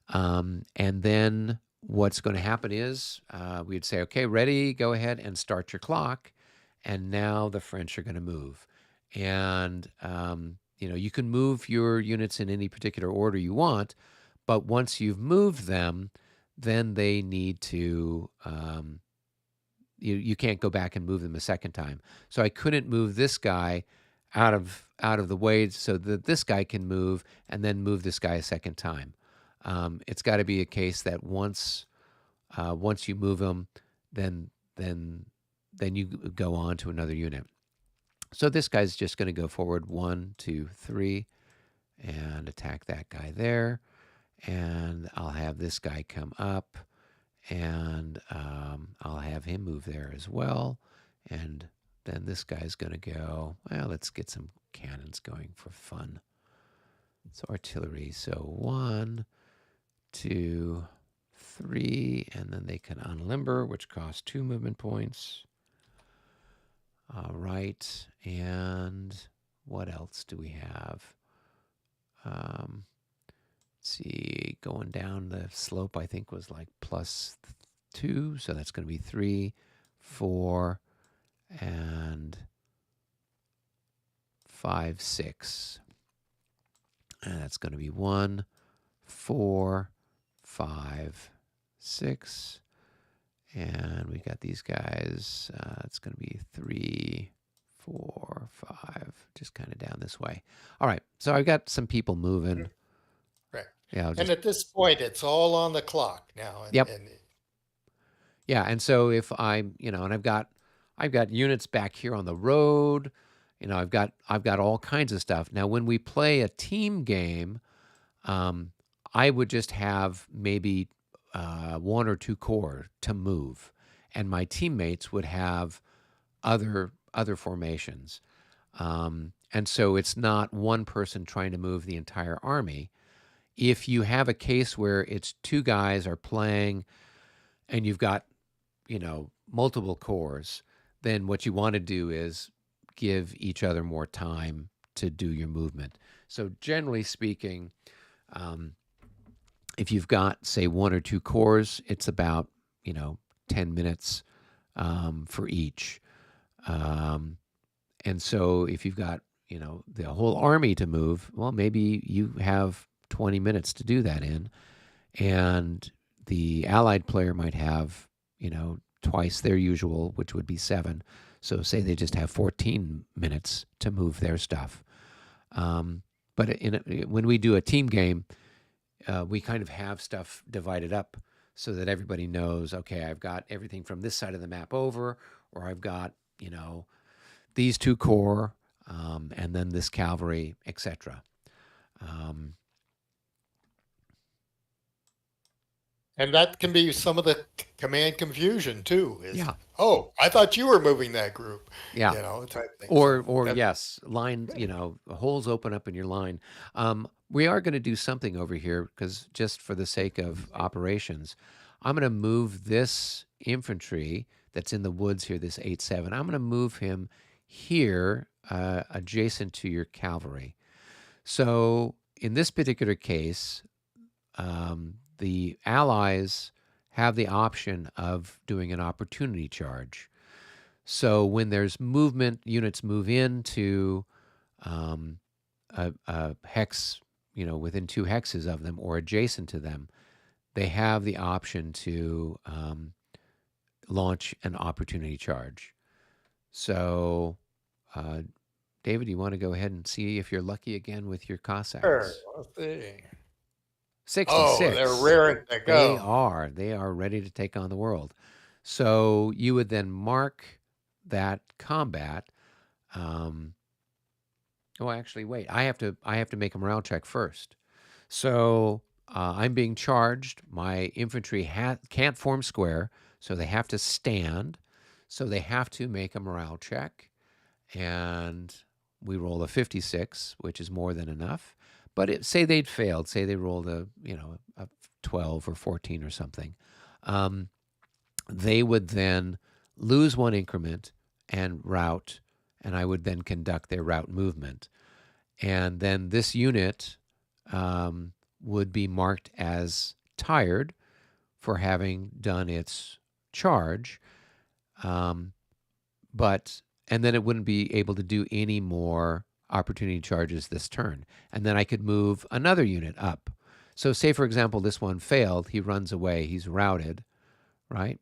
and then what's going to happen is we'd say, okay, ready, go ahead and start your clock, and now the French are going to move, and you can move your units in any particular order you want, but once you've moved them, then they need to. You can't go back and move them a second time. So I couldn't move this guy out of the way so that this guy can move and then move this guy a second time. It's got to be a case that once you move them, then you go on to another unit. So this guy's just going to go forward 1, 2, 3, and attack that guy there, and I'll have this guy come up. And I'll have him move there as well. And then this guy's going to go, well, let's get some cannons going for fun. So artillery. So 1, 2, 3, and then they can unlimber, which costs 2 movement points. All right. And what else do we have? See, going down the slope, I think was like +2, so that's going to be 3, 4, and 5, 6. And that's going to be 1, 4, 5, 6. And we got these guys. It's going to be 3, 4, 5, just kind of down this way. All right, so I've got some people moving. right. Yeah, and at this point, it's all on the clock now. Yep. Yeah, and so if I'm, and I've got units back here on the road, I've got all kinds of stuff. Now, when we play a team game, I would just have maybe 1 or 2 corps to move, and my teammates would have other formations. And so it's not one person trying to move the entire army. If you have a case where it's 2 guys are playing and you've got, multiple corps, then what you want to do is give each other more time to do your movement. So generally speaking, if you've got, say, 1 or 2 corps, it's about, 10 minutes for each. And so if you've got, the whole army to move, well, maybe you have 20 minutes to do that in. And the allied player might have, twice their usual, which would be 7. So say they just have 14 minutes to move their stuff. But when we do a team game, we kind of have stuff divided up so that everybody knows, okay, I've got everything from this side of the map over, or I've got, these 2 corps, and then this cavalry, etc. And that can be some of the command confusion too. Yeah. Oh, I thought you were moving that group. Yeah. Type thing. Or yes, line, holes open up in your line. We are going to do something over here because just for the sake of operations, I'm going to move this infantry that's in the woods here, this 8-7. I'm going to move him here adjacent to your cavalry. So in this particular case, the Allies have the option of doing an opportunity charge. So when there's movement, units move into a hex, within 2 hexes of them or adjacent to them, they have the option to launch an opportunity charge. So, David, you want to go ahead and see if you're lucky again with your Cossacks? Sure. Let's see. 66. Oh, they're raring to They go. are. They are ready to take on the world. So you would then mark that combat. Oh, actually, wait. I have to make a morale check first. So I'm being charged. My infantry can't form square, so they have to stand. So they have to make a morale check, and we roll a 56, which is more than enough. But say they'd failed. Say they rolled a 12 or 14 or something. They would then lose one increment and route, and I would then conduct their route movement. And then this unit would be marked as tired for having done its charge, and then it wouldn't be able to do any more opportunity charges this turn. And then I could move another unit up. So say, for example, this one failed. He runs away. He's routed, right?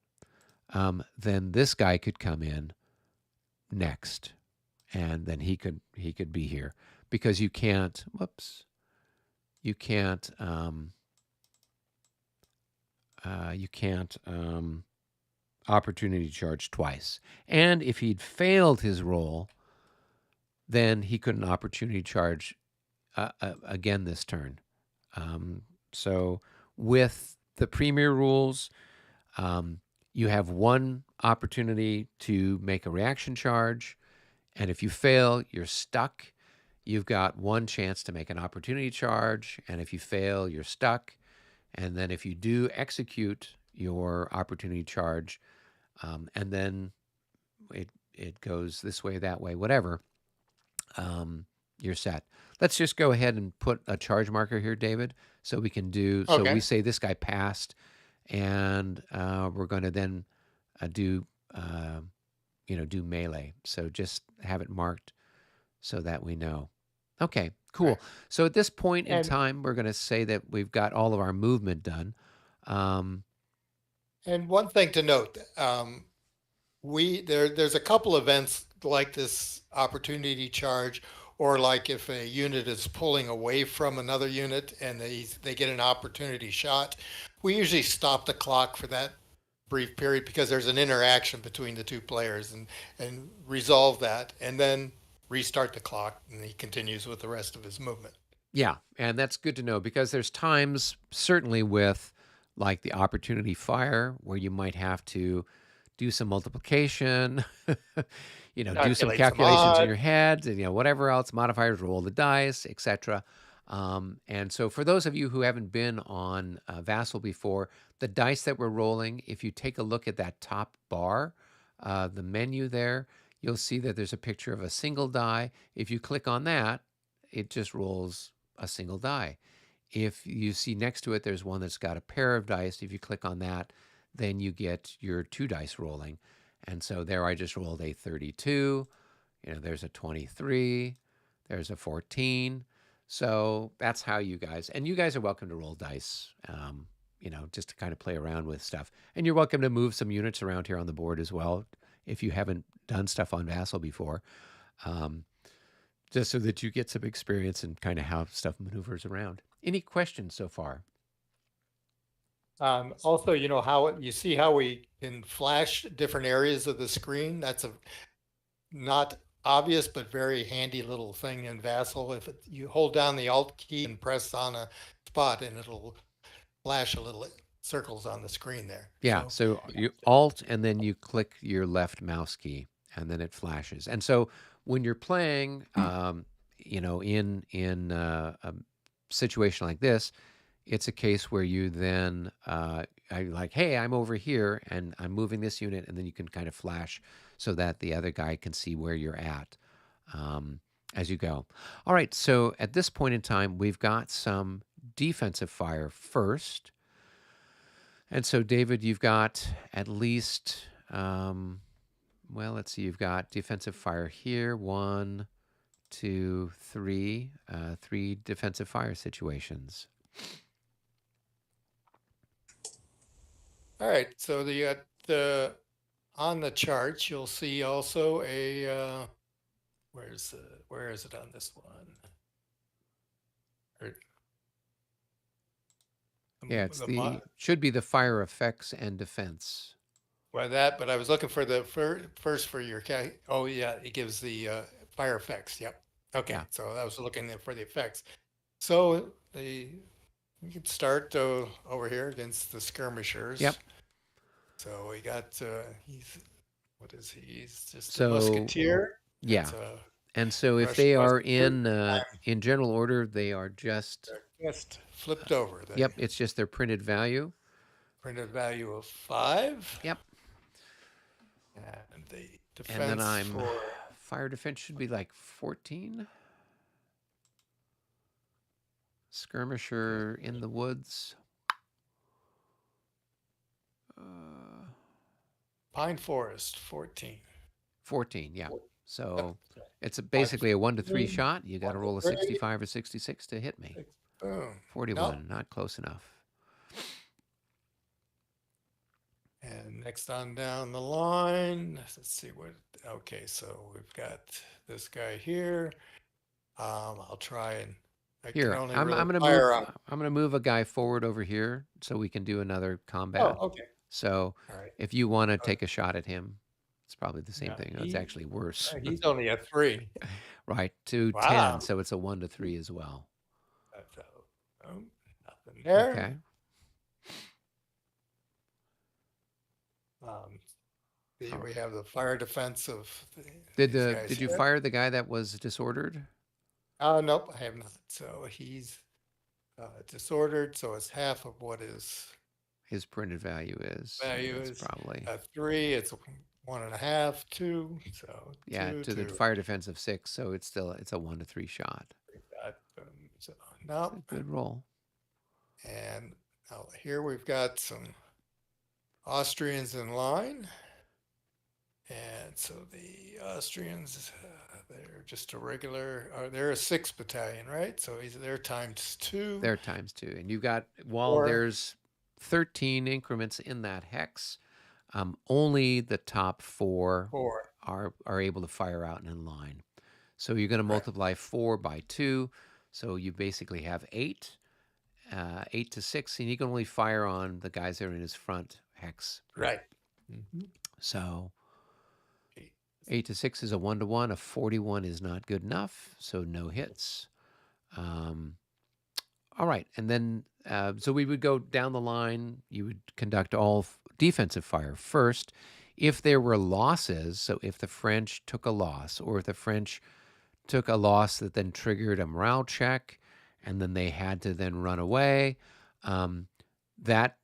Then this guy could come in next, and then he could be here, because you can't. You can't. You can't opportunity charge twice. And if he'd failed his roll, then he couldn't opportunity charge again this turn. So with the premier rules, you have one opportunity to make a reaction charge, and if you fail, you're stuck. You've got one chance to make an opportunity charge, and if you fail, you're stuck. And then if you do execute your opportunity charge, and then it goes this way, that way, whatever, you're set. Let's just go ahead and put a charge marker here, David, so we can do. So we say this guy passed, and we're going to then do melee. So just have it marked so that we know. Okay, cool. Right. So at this point in time, we're going to say that we've got all of our movement done. And one thing to note, there's a couple events like this opportunity charge, or like if a unit is pulling away from another unit and they get an opportunity shot, we usually stop the clock for that brief period, because there's an interaction between the two players, and resolve that, and then restart the clock, and he continues with the rest of his movement. Yeah, and that's good to know, because there's times, certainly with like the opportunity fire, where you might have to do some multiplication, do some calculations in your head, and whatever else, modifiers, roll the dice, etc. And so for those of you who haven't been on Vassal before, the dice that we're rolling, if you take a look at that top bar, the menu there, you'll see that there's a picture of a single die. If you click on that, it just rolls a single die. If you see next to it, there's one that's got a pair of dice. If you click on that, then you get your 2 dice rolling. And so there I just rolled a 32. There's a 23. There's a 14. So that's how you guys are welcome to roll dice, just to kind of play around with stuff. And you're welcome to move some units around here on the board as well, if you haven't done stuff on Vassal before, just so that you get some experience in kind of how stuff maneuvers around. Any questions so far? Also, you see how we can flash different areas of the screen? That's a not obvious, but very handy little thing in Vassal. If you hold down the Alt key and press on a spot, and it'll flash a little circles on the screen there. Yeah, so you Alt, and then you click your left mouse key, and then it flashes. And so when you're playing, in a situation like this, it's a case where you then hey, I'm over here and I'm moving this unit, and then you can kind of flash so that the other guy can see where you're at as you go. All right, so at this point in time, we've got some defensive fire first. And so, David, you've got at least, let's see, you've got defensive fire here. 1, 2, 3, 3 defensive fire situations. All right, so the on the charts, you'll see also a, where is it on this one? Or Yeah, it's the should be the fire effects and defense. Well, but I was looking for the first for your oh yeah, it gives the fire effects. Yep. Okay, Yeah. so I was looking there for the effects. So we could start over here against the skirmishers. Yep. So we got what is he? He's just a So musketeer. yeah, That's a and so if Russian they are musketeer. in general order, they are just Just flipped over. The yep. It's just their printed value. printed value of 5. Yep. And the And then defense for fire defense should be like 14. Skirmisher in the woods. Pine Forest 14. 14, yeah. So it's basically a 1 to 3 shot. You got to roll a 65 or 66 to hit me. Boom. 41, not close enough. And next on down the line, let's see what. Okay, so we've got this guy here. I'll try and Here, I'm gonna move a guy forward over here so we can do another combat. Oh, okay. So All right. if you want to take a shot at him, it's probably the same Yeah, thing. It's actually worse. He's only a 3. Right, to Wow. 10, so it's a 1 to 3 as well. So, nothing there. Okay. We have the fire defense of. Did you fire the guy that was disordered? Nope, I have not. So he's disordered. So it's half of what His printed value is. value That's is probably a 3. It's 1.5, 2. So yeah, two, to the fire defense of 6, so it's a 1 to 3 shot. So no, Good roll. and now here we've got some Austrians in line, and so the Austrians, they're just a regular. They're a 6th battalion, right? So they're times 2. They're times 2, and you've got there's 13 increments in that hex. Only the top 4 are able to fire out and in line. So you're going to multiply 4 by 2. So you basically have 8, 8 to 6, and you can only fire on the guys that are in his front hex. Right. Mm-hmm. So 8 to 6 is a 1 to 1. A 41 is not good enough, so no hits. All right, and then so we would go down the line. You would conduct all defensive fire first. If there were losses, so if the French took a loss, or if the French took a loss that then triggered a morale check, and then they had to then run away, that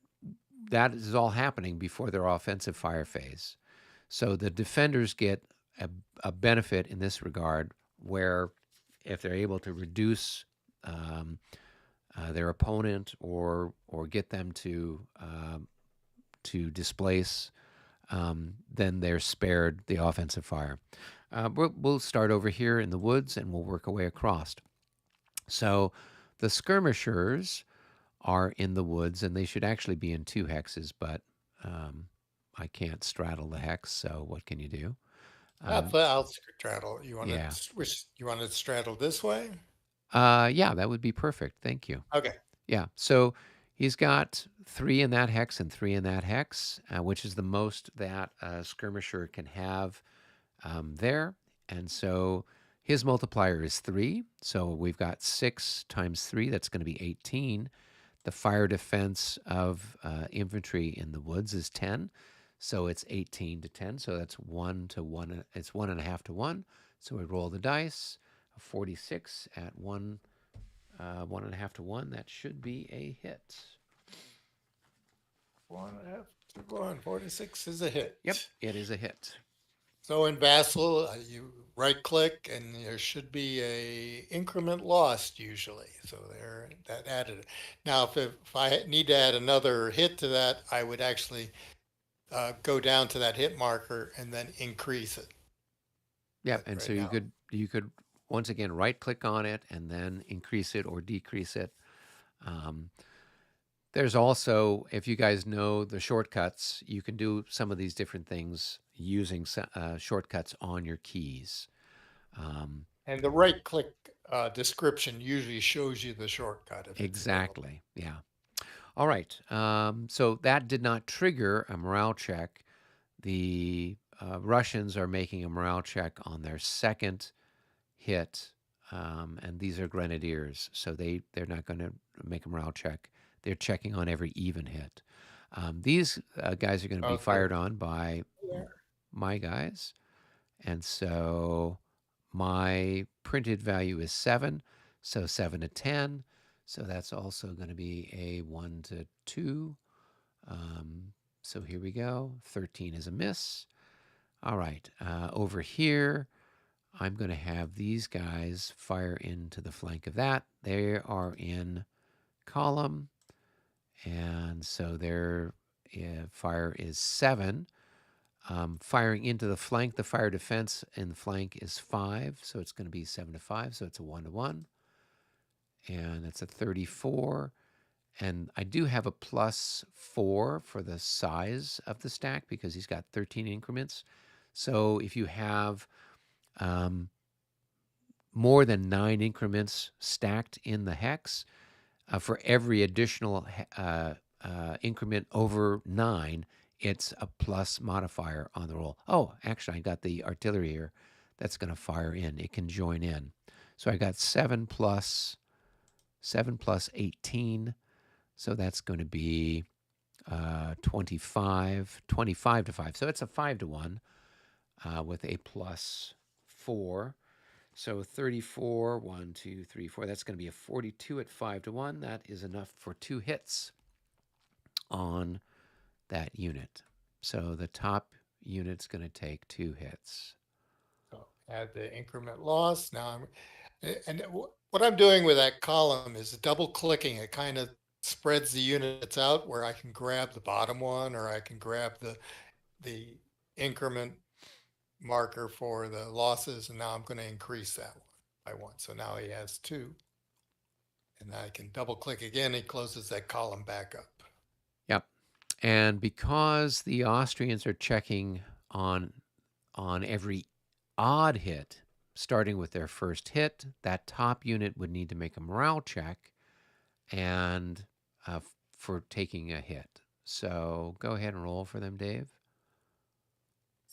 is all happening before their offensive fire phase. So the defenders get a benefit in this regard, where if they're able to reduce their opponent or get them to displace, then they're spared the offensive fire. We'll start over here in the woods and we'll work our way across. So the skirmishers are in the woods, and they should actually be in 2 hexes, but I can't straddle the hex, so what can you do? I'll straddle. You want to straddle this way? Yeah, that would be perfect. Thank you. Okay. Yeah, so he's got 3 in that hex and 3 in that hex, which is the most that a skirmisher can have there. And so his multiplier is 3. So we've got 6 times 3. That's going to be 18. The fire defense of infantry in the woods is 10. So it's 18 to 10. So that's 1 to 1. It's 1.5 to 1. So we roll the dice. 46 at 1.5 to 1. That should be a hit. 1.5 to 1. 46 is a hit. Yep, it is a hit. So in Vassal, you right click and there should be a increment lost usually. So there, that added it. Now, if I need to add another hit to that, I would actually go down to that hit marker and then increase it. Yep, and so you could once again right click on it and then increase it or decrease it. There's also, if you guys know the shortcuts, you can do some of these different things. using shortcuts on your keys. And the right click description usually shows you the shortcut if it's available. Exactly. Yeah. All right. So that did not trigger a morale check. The Russians are making a morale check on their second hit, and these are grenadiers, so they're not going to make a morale check. They're checking on every even hit. These guys are going to be Okay. fired on by Yeah. my guys, and so my printed value is 7, so 7 to 10. So that's also going to be a 1 to 2. So here we go. 13 is a miss. All right. Over here, I'm going to have these guys fire into the flank of that. They are in column. And so their fire is 7. Firing into the flank, the fire defense in the flank is 5. So it's going to be 7 to 5. So it's a 1 to 1. And that's a 34. And I do have a +4 for the size of the stack because he's got 13 increments. So if you have more than 9 increments stacked in the hex, for every additional increment over 9, it's a plus modifier on the roll. Oh, actually, I got the artillery here. That's going to fire in. It can join in. So I got 7 plus 18. So that's going to be 25 to 5. So it's a 5 to 1 with a +4. So 34, 1, 2, 3, 4. That's going to be a 42 at 5 to 1. That is enough for 2 hits on that unit. So the top unit's going to take 2 hits. So add the increment loss. Now what I'm doing with that column is double clicking. It kind of spreads the units out where I can grab the bottom one, or I can grab the increment marker for the losses, and now I'm going to increase that one by 1. So now he has 2. And I can double click again, he closes that column back up. Yep. And because the Austrians are checking on every odd hit, starting with their first hit, that top unit would need to make a morale check and for taking a hit. So go ahead and roll for them, Dave.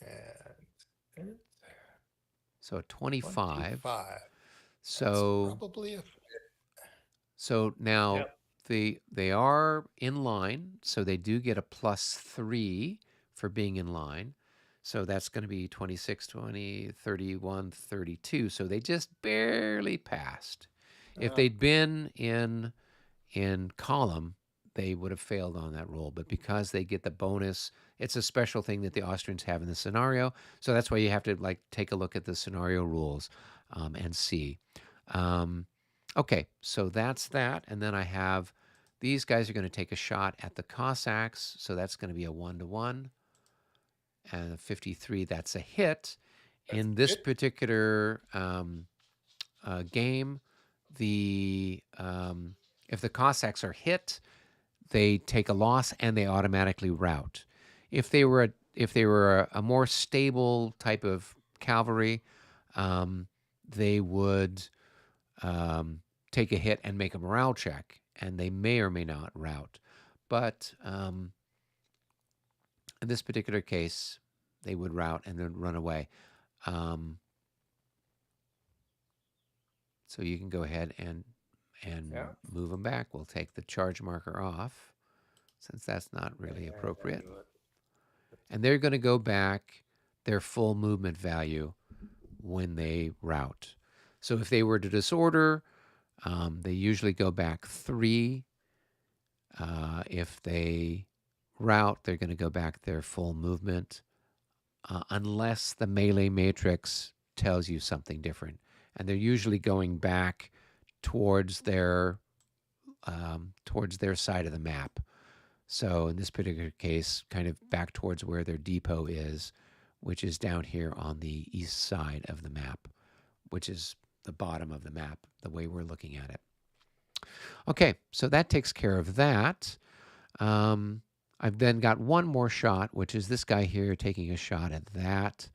And So 25. 25. So that's probably a So now Yep. they are in line, so they do get a +3 for being in line. So that's going to be 26, 20, 31, 32. So they just barely passed. If they'd been in column, they would have failed on that roll. But because they get the bonus, it's a special thing that the Austrians have in the scenario. So that's why you have to take a look at the scenario rules and see. Okay, so that's that. And then I have these guys are going to take a shot at the Cossacks. So that's going to be a 1 to 1. And a 53, that's a hit. In this particular game, if the Cossacks are hit, they take a loss and they automatically rout. If they were a more stable type of cavalry, they would take a hit and make a morale check, and they may or may not rout. But in this particular case, they would rout and then run away. So you can go ahead and move them back. We'll take the charge marker off, since that's not really appropriate. And they're going to go back their full movement value when they rout. So if they were to disorder, they usually go back 3. If they rout, they're going to go back their full movement, unless the melee matrix tells you something different. And they're usually going back towards their side of the map. So in this particular case, kind of back towards where their depot is, which is down here on the east side of the map, which is the bottom of the map, the way we're looking at it. Okay, so that takes care of that. I've then got one more shot, which is this guy here taking a shot at that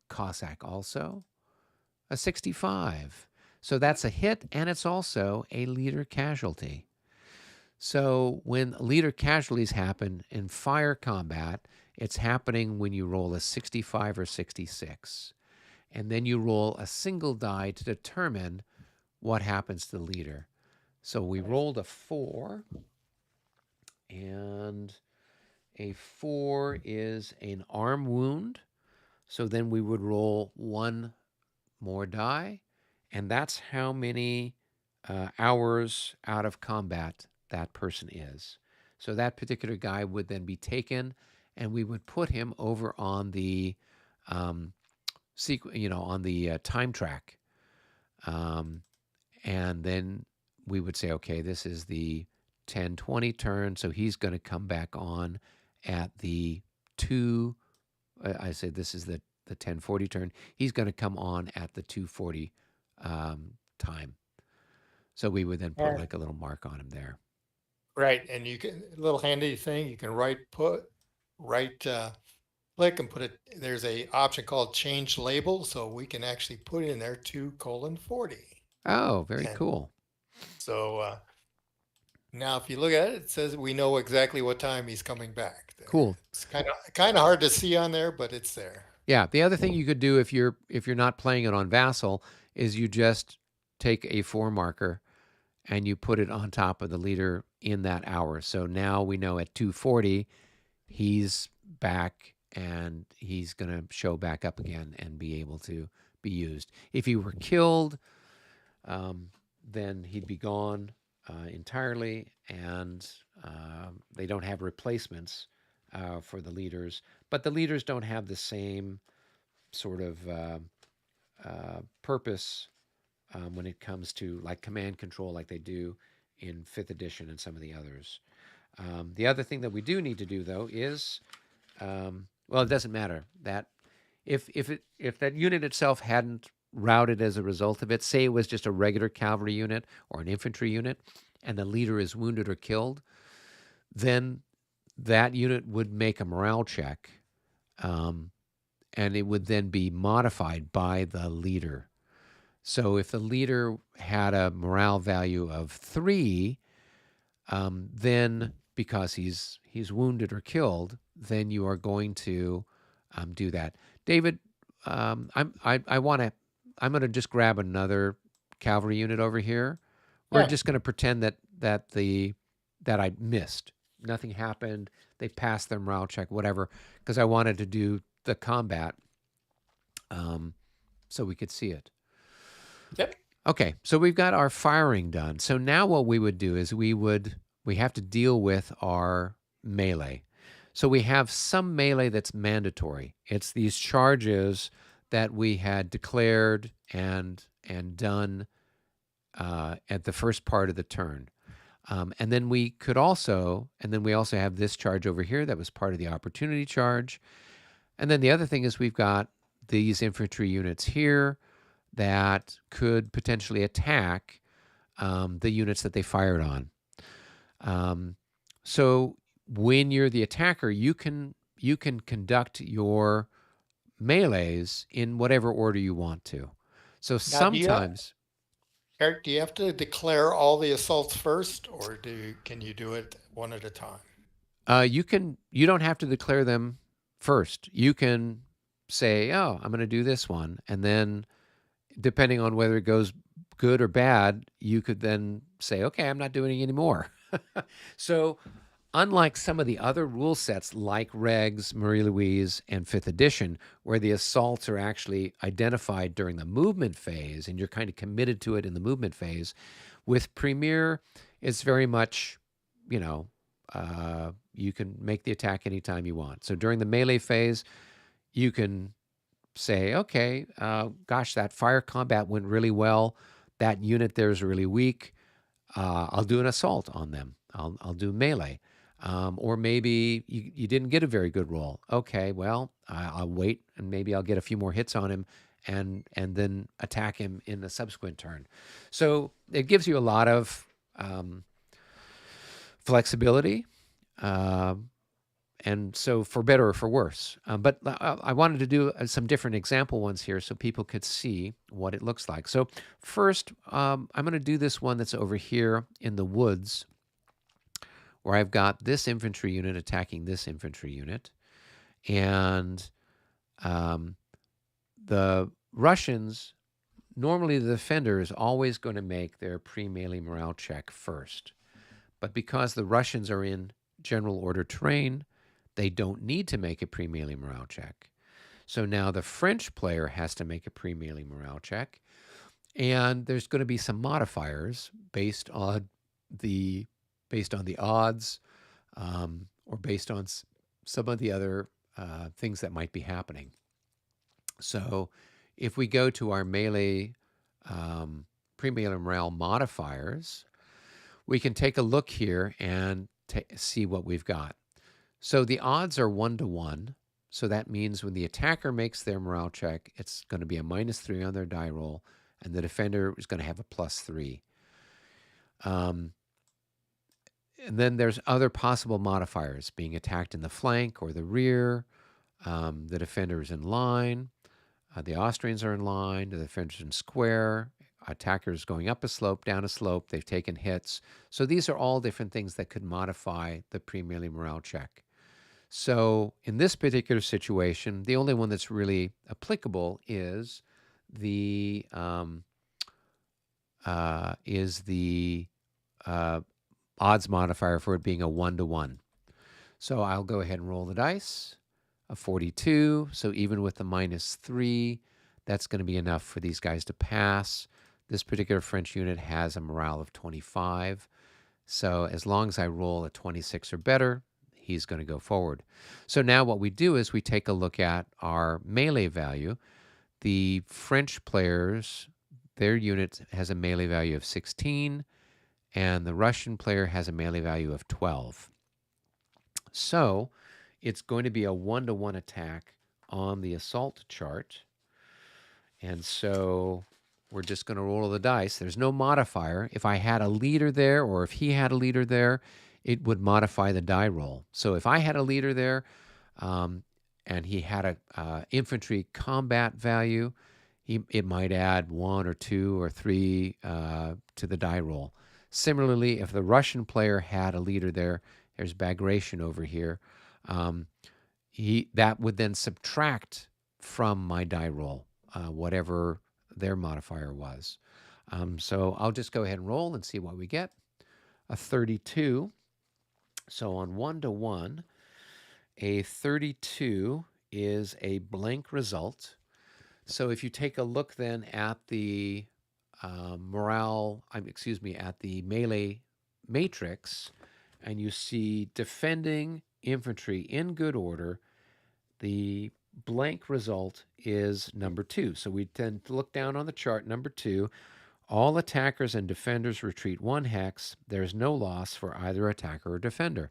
Cossack also. A 65. So that's a hit, and it's also a leader casualty. So when leader casualties happen in fire combat, it's happening when you roll a 65 or 66. And then you roll a single die to determine what happens to the leader. So we rolled a 4, and a 4 is an arm wound. So then we would roll one more die, and that's how many hours out of combat that person is. So that particular guy would then be taken, and we would put him over on the on the time track, and then we would say, okay, this is the 10:20 turn, so he's going to come back on at the 2. I say this is the 10:40 turn. He's going to come on at the 2:40 time. So we would then put like a little mark on him there. Right, and you can a little handy thing. You can right click and put it. There's a option called change label, so we can actually put in there 2:40. Oh, very cool. So now, if you look at it, it says we know exactly what time he's coming back. Cool. It's kind of hard to see on there, but it's there. Yeah. The other thing you could do if you're not playing it on Vassal is you just take a 4 marker and you put it on top of the leader in that hour. So now we know at 2:40 he's back and he's going to show back up again and be able to be used. If he were killed, then he'd be gone entirely, and they don't have replacements for the leaders. But the leaders don't have the same sort of purpose when it comes to like command control like they do in 5th edition and some of the others. The other thing that we do need to do, though, is, well, it doesn't matter. That if that unit itself hadn't routed as a result of it, say it was just a regular cavalry unit or an infantry unit, and the leader is wounded or killed, then that unit would make a morale check, and it would then be modified by the leader. So if the leader had a morale value of 3, then because he's wounded or killed, then you are going to do that. David, I'm going to just grab another cavalry unit over here. We're just going to pretend that I missed. Nothing happened. They passed their morale check, whatever, because I wanted to do the combat so we could see it. Yep. Okay, so we've got our firing done. So now what we would do is we have to deal with our melee. So we have some melee that's mandatory. It's these charges that we had declared and done at the first part of the turn. And then we also have this charge over here that was part of the opportunity charge. And then the other thing is we've got these infantry units here that could potentially attack the units that they fired on. So when you're the attacker, you can conduct your melees in whatever order you want to. So sometimes, Eric, do you have to declare all the assaults first, or can you do it one at a time? You don't have to declare them first. You can say, oh, I'm going to do this one, and then depending on whether it goes good or bad, you could then say, okay, I'm not doing it anymore. So unlike some of the other rule sets like Regs, Marie-Louise, and 5th edition, where the assaults are actually identified during the movement phase and you're kind of committed to it in the movement phase, with Premier, it's very much, you can make the attack anytime you want. So during the melee phase, you can say, okay, gosh, that fire combat went really well. That unit there is really weak. I'll do an assault on them. I'll do melee. Or maybe you didn't get a very good roll. Okay, well, I'll wait and maybe I'll get a few more hits on him and then attack him in the subsequent turn. So it gives you a lot of flexibility Uh, and so for better or for worse. But I wanted to do some different example ones here so people could see what it looks like. So first, I'm going to do this one that's over here in the woods, where I've got this infantry unit attacking this infantry unit. And the Russians, normally the defender is always going to make their pre-melee morale check first. But because the Russians are in general order terrain, they don't need to make a pre-melee morale check. So now the French player has to make a pre-melee morale check. And there's going to be some modifiers based on the odds, or based on some of the other things that might be happening. So if we go to our melee pre-melee morale modifiers, we can take a look here and see what we've got. So the odds are 1-to-1. So that means when the attacker makes their morale check, it's going to be a -3 on their die roll, and the defender is going to have a +3. And then there's other possible modifiers: being attacked in the flank or the rear. The defender is in line. The Austrians are in line. The defender's in square. Attackers going up a slope, down a slope. They've taken hits. So these are all different things that could modify the pre-melee morale check. So in this particular situation, the only one that's really applicable is the odds modifier for it being a 1-to-1. So I'll go ahead and roll the dice. A 42. So even with the -3, that's going to be enough for these guys to pass. This particular French unit has a morale of 25. So as long as I roll a 26 or better, he's going to go forward. So now what we do is we take a look at our melee value. The French players, their unit has a melee value of 16, and the Russian player has a melee value of 12. So it's going to be a 1-to-1 attack on the assault chart. And so we're just going to roll the dice. There's no modifier. If I had a leader there, or if he had a leader there, it would modify the die roll. So if I had a leader there, and he had a infantry combat value, it might add 1 or 2 or 3 to the die roll. Similarly, if the Russian player had a leader there, there's Bagration over here, that would then subtract from my die roll, whatever their modifier was. So I'll just go ahead and roll and see what we get. A 32. So on 1-to-1, a 32 is a blank result. So if you take a look then at the at the melee matrix, and you see defending infantry in good order, the blank result is number 2. So we tend to look down on the chart, number 2. All attackers and defenders retreat 1 hex. There's no loss for either attacker or defender.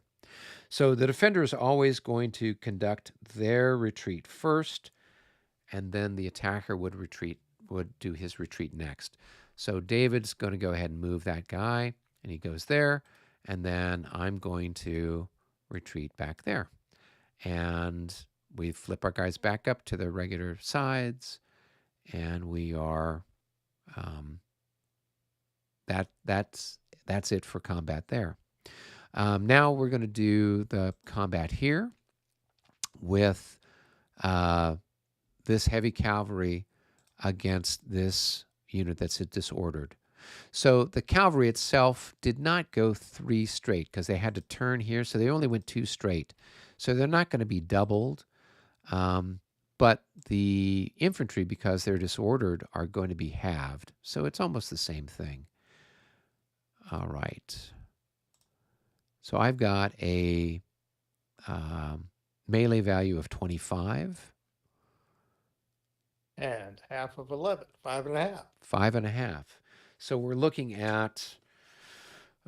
So the defender is always going to conduct their retreat first, and then the attacker would do his retreat next. So David's going to go ahead and move that guy, and he goes there, and then I'm going to retreat back there. And we flip our guys back up to their regular sides, and we are that's it for combat there. Now we're going to do the combat here with this heavy cavalry against this unit that's disordered. So the cavalry itself did not go 3 straight because they had to turn here, so they only went 2 straight. So they're not going to be doubled. But the infantry, because they're disordered, are going to be halved. So it's almost the same thing. All right. So I've got a melee value of 25. And half of 11, 5.5. 5.5. So we're looking at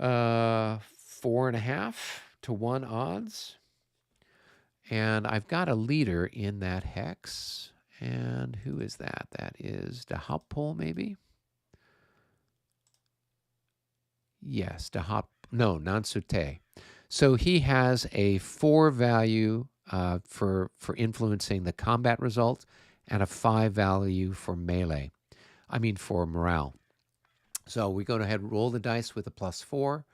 4.5 to 1 odds. And I've got a leader in that hex. And who is that? That is Dahapol, maybe? Yes, no, Nansute. So he has a 4 value for influencing the combat result and a 5 value for melee. I mean for morale. So we go ahead and roll the dice with a +4.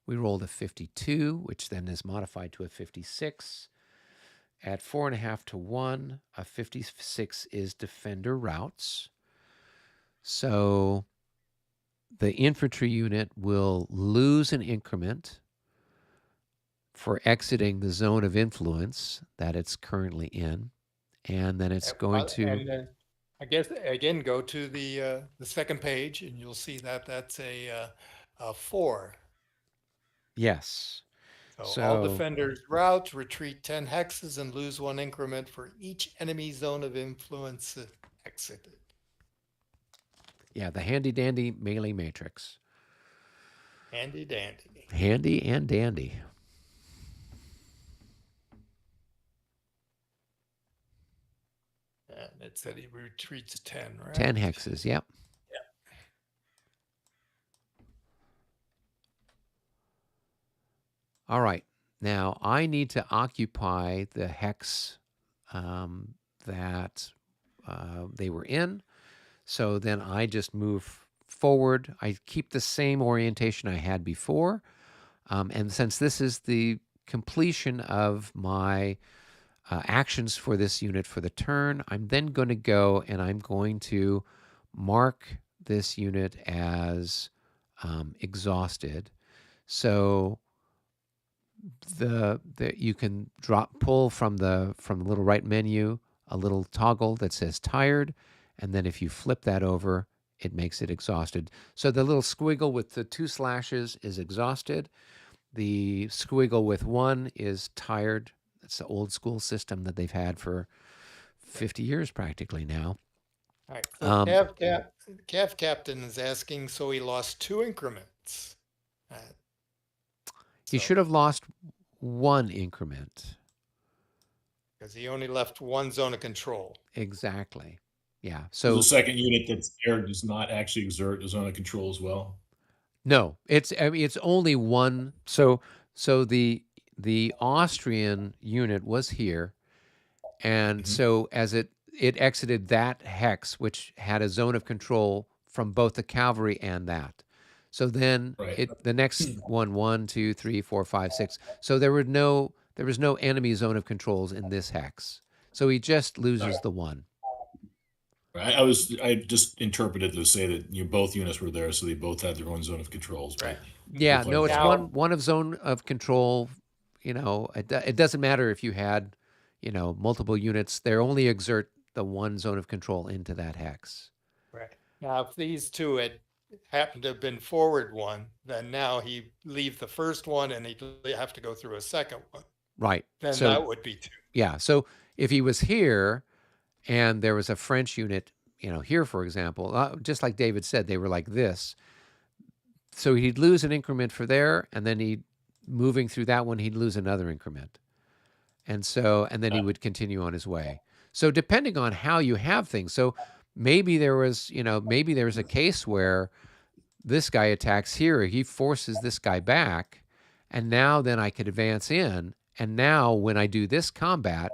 We rolled a 52, which then is modified to a 56. At 4.5 to 1, a 56 is defender routes. So the infantry unit will lose an increment for exiting the zone of influence that it's currently in. And then it's going to... And then I guess, again, go to the second page and you'll see that that's a 4. Yes. So all defenders routes, retreat 10 hexes, and lose 1 increment for each enemy zone of influence exited. Yeah, the handy dandy melee matrix. Handy dandy. Handy and dandy. And it said he retreats 10, right? 10 hexes, yep. All right. Now, I need to occupy the hex that they were in. So then I just move forward. I keep the same orientation I had before. And since this is the completion of my actions for this unit for the turn, I'm then going to go and I'm going to mark this unit as exhausted. So you can pull from the little right menu a little toggle that says tired, and then if you flip that over, it makes it exhausted. So the little squiggle with the 2 slashes is exhausted. The squiggle with 1 is tired. It's the old school system that they've had for 50 years practically now. All right. So Cav Captain is asking, so he lost 2 increments. He should have lost 1 increment. Because he only left 1 zone of control. Exactly. Yeah. So So the second unit that's there does not actually exert the zone of control as well. no, it's only 1. So the Austrian unit was here, and so as it exited that hex, which had a zone of control from both the cavalry and that. So then the next 1, 2, 3, 4, 5, 6. So there was no enemy zone of controls in this hex. So he just loses the 1. I just interpreted to say that both units were there, so they both had their own zone of controls. Right. Yeah, no, it's one of zone of control. It doesn't matter if you had, multiple units. They only exert the 1 zone of control into that hex. Right. Now, if these 2 had happened to have been forward 1, then now he leave the first one and he'd have to go through a second one. Right. Then that would be 2. Yeah. So if he was here and there was a French unit, here, for example, just like David said, they were like this. So he'd lose an increment for there, and then moving through that one, he'd lose another increment. And then he would continue on his way. So depending on how you have things, so maybe there was a case where this guy attacks here, he forces this guy back, and now then I could advance in, and now when I do this combat,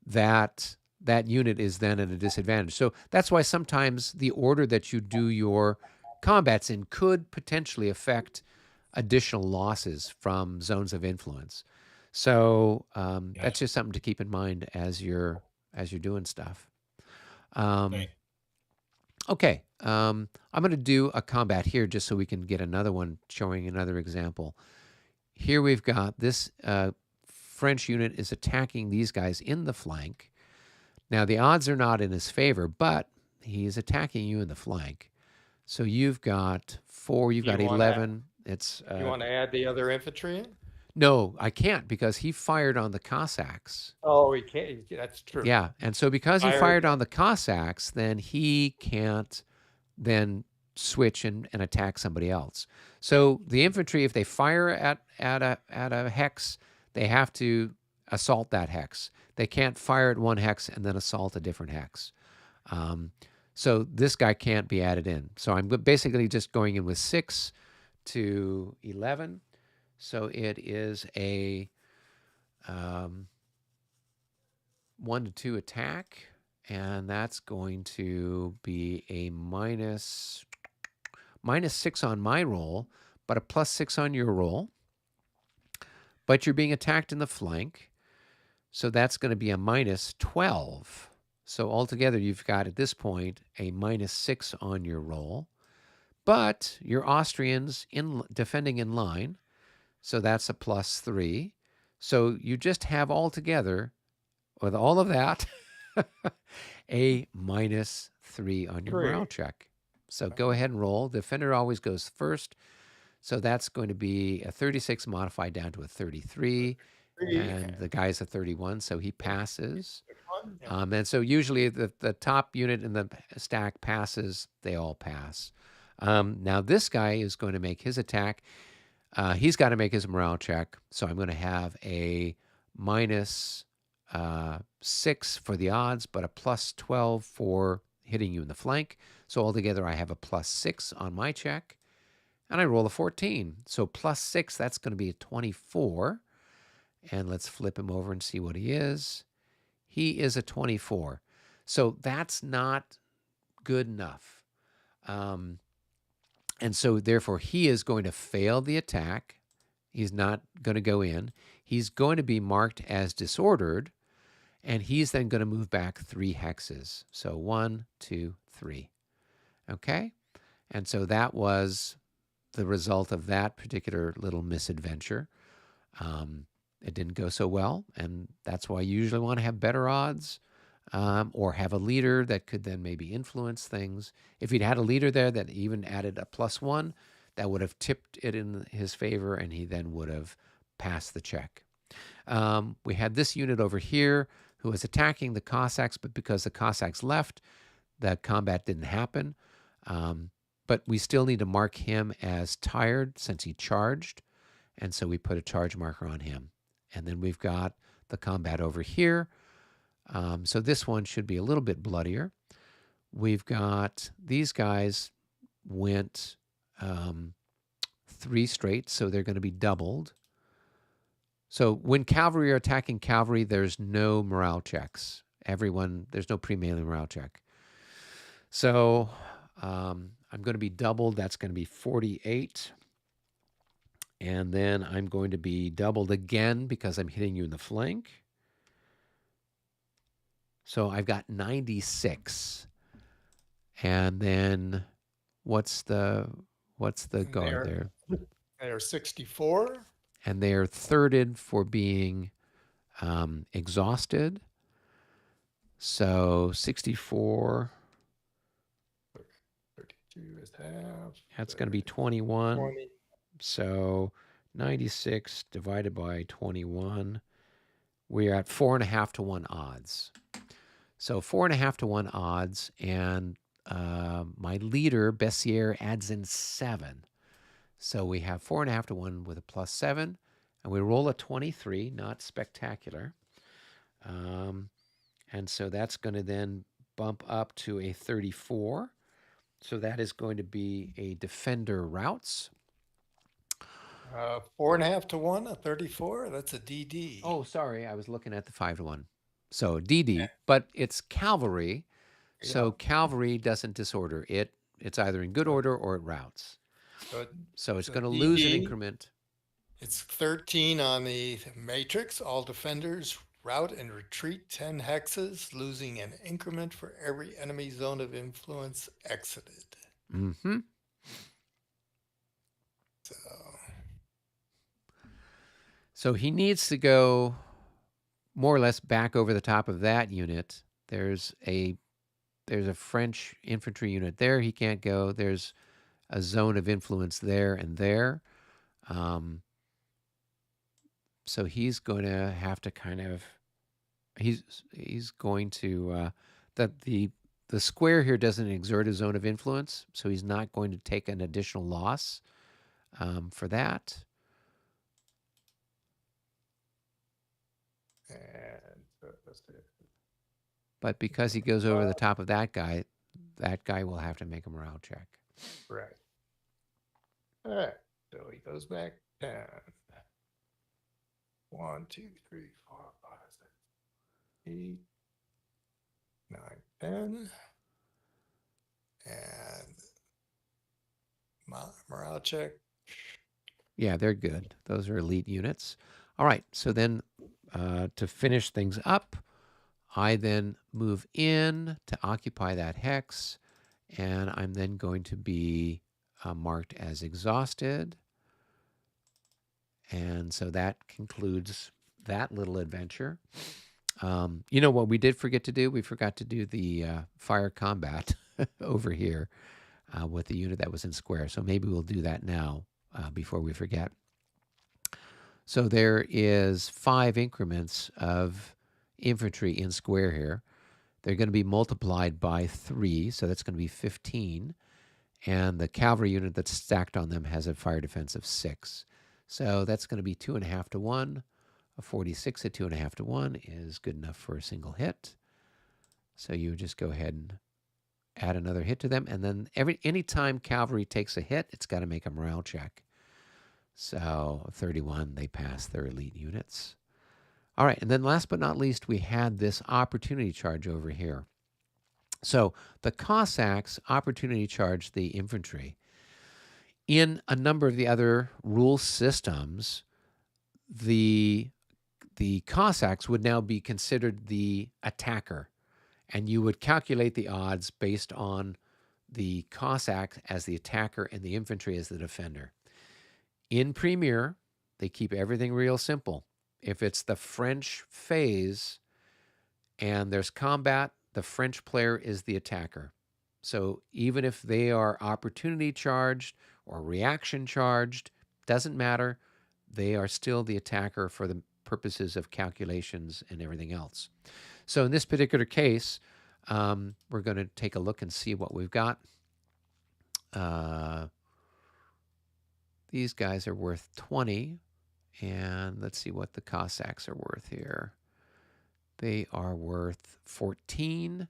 that unit is then at a disadvantage. So that's why sometimes the order that you do your combats in could potentially affect additional losses from zones of influence. So that's just something to keep in mind as you're doing stuff. Okay, I'm going to do a combat here just so we can get another one showing another example. Here we've got this French unit is attacking these guys in the flank. Now the odds are not in his favor, but he's attacking you in the flank. So you've got 4, you've got 11. You want to add the other infantry in? No, I can't because he fired on the Cossacks. Oh, he can't. That's true. Yeah, and so because he fired on the Cossacks, then he can't then switch and attack somebody else. So the infantry, if they fire at a hex, they have to assault that hex. They can't fire at one hex and then assault a different hex. So this guy can't be added in. So I'm basically just going in with 6 to 11. So it is a 1 to 2 attack, and that's going to be a -6 on my roll, but a +6 on your roll. But you're being attacked in the flank, so that's going to be a -12. So altogether, you've got at this point a -6 on your roll. But your Austrians defending in line, so that's a +3. So you just have altogether, with all of that, a -3 on your morale check. So go ahead and roll. The defender always goes first. So that's going to be a 36 modified down to a 33. And the guy's a 31, so he passes. And so usually the top unit in the stack passes, they all pass. Now this guy is going to make his attack. He's got to make his morale check. So I'm going to have a -6 for the odds, but a +12 for hitting you in the flank. So altogether I have a +6 on my check. And I roll a 14. So +6, that's going to be a 24. And let's flip him over and see what he is. He is a 24. So that's not good enough. And so therefore he is going to fail the attack. He's not going to go in. He's going to be marked as disordered. And he's then going to move back 3 hexes. So 1, 2, 3. Okay? And so that was the result of that particular little misadventure. It didn't go so well, and that's why you usually want to have better odds, or have a leader that could then maybe influence things. If he'd had a leader there that even added a +1, that would have tipped it in his favor, and he then would have passed the check. We had this unit over here who was attacking the Cossacks, but because the Cossacks left, the combat didn't happen. But we still need to mark him as tired since he charged, and so we put a charge marker on him. And then we've got the combat over here. So this one should be a little bit bloodier. We've got these guys went 3 straight, so they're going to be doubled. So when cavalry are attacking cavalry, there's no morale checks. There's no pre-melee morale check. So I'm going to be doubled. That's going to be 48. And then I'm going to be doubled again because I'm hitting you in the flank. So I've got 96. And then what's the guard there? They're 64. And they're thirded for being exhausted. So 64. 32 is half. That's going to be 21. 20. So 96 divided by 21. We're at 4.5 to 1 odds. So 4.5 to 1 odds, and my leader, Bessier, adds in 7. So we have 4.5 to 1 with a +7, and we roll a 23, not spectacular. And so that's going to then bump up to a 34. So that is going to be a defender routes. 4.5 to 1, a 34. That's a DD. Oh, sorry, I was looking at the 5 to 1. So DD, but it's cavalry. So cavalry doesn't disorder. It's either in good order or it routes. So it's going to lose an increment. It's 13 on the matrix. All defenders route and retreat 10 hexes, losing an increment for every enemy zone of influence exited. Mm-hmm. So he needs to go more or less back over the top of that unit. There's a French infantry unit there. He can't go. There's a zone of influence there and there. So he's going to have to kind of, he's going to, the square here doesn't exert a zone of influence, so he's not going to take an additional loss for that. But because he goes over the top of that guy will have to make a morale check. Right. All right. So he goes back 10. 1, 2, 3, 4, 5, 6, 8, 9, 10. And morale check. Yeah, they're good. Those are elite units. All right, so then to finish things up, I then move in to occupy that hex, and I'm then going to be marked as exhausted. And so that concludes that little adventure. You know what we did forget to do? We forgot to do the fire combat over here with the unit that was in square. So maybe we'll do that now before we forget. So there is 5 increments of infantry in square here. They're going to be multiplied by 3, so that's going to be 15. And the cavalry unit that's stacked on them has a fire defense of 6. So that's going to be 2.5 to 1. A 46 at 2.5 to 1 is good enough for a single hit. So you just go ahead and add another hit to them. And then anytime cavalry takes a hit, it's got to make a morale check. So 31, they pass their elite units. All right, and then last but not least, we had this opportunity charge over here. So the Cossacks opportunity charge the infantry. In a number of the other rule systems, the Cossacks would now be considered the attacker, and you would calculate the odds based on the Cossack as the attacker and the infantry as the defender. In Premier, they keep everything real simple. If it's the French phase and there's combat, the French player is the attacker. So even if they are opportunity charged or reaction charged, doesn't matter. They are still the attacker for the purposes of calculations and everything else. So in this particular case, we're going to take a look and see what we've got. These guys are worth 20, and let's see what the Cossacks are worth here. They are worth 14,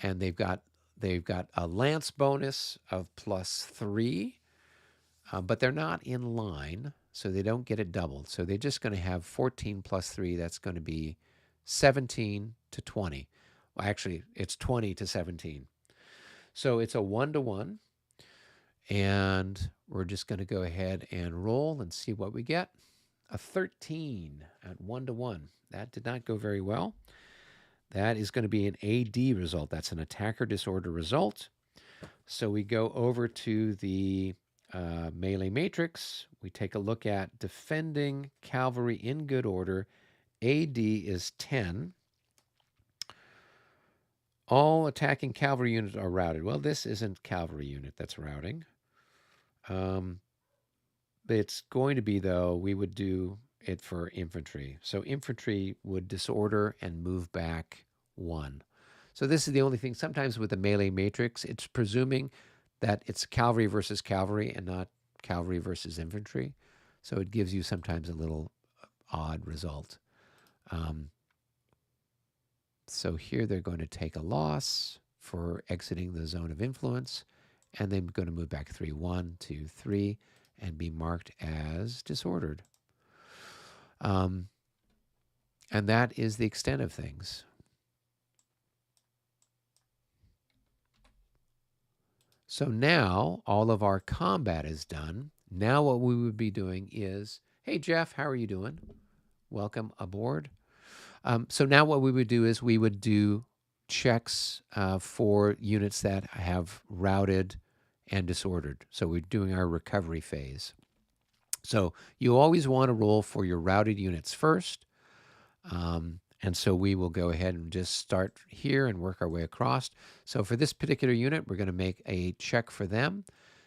and they've got a lance bonus of +3, but they're not in line, so they don't get it doubled. So they're just going to have 14 plus 3. That's going to be 17 to 20. Well, actually, it's 20 to 17. So it's a 1-to-1. And we're just going to go ahead and roll and see what we get. A 13 at 1-to-1. That did not go very well. That is going to be an AD result. That's an attacker disorder result. So we go over to the melee matrix. We take a look at defending cavalry in good order. AD is 10. All attacking cavalry units are routed. Well, this isn't cavalry unit that's routing. It's going to be, though, we would do it for infantry. So infantry would disorder and move back 1. So this is the only thing. Sometimes with the melee matrix, it's presuming that it's cavalry versus cavalry and not cavalry versus infantry. So it gives you sometimes a little odd result. So here they're going to take a loss for exiting the zone of influence, and they're going to move back 3, 1, 2, 3, and be marked as disordered. And that is the extent of things. So now all of our combat is done. Now what we would be doing is, hey, Jeff, how are you doing? Welcome aboard. So now what we would do is we would do checks for units that have routed and disordered. So we're doing our recovery phase. So you always want to roll for your routed units first. And so we will go ahead and just start here and work our way across. So for this particular unit, we're going to make a check for them.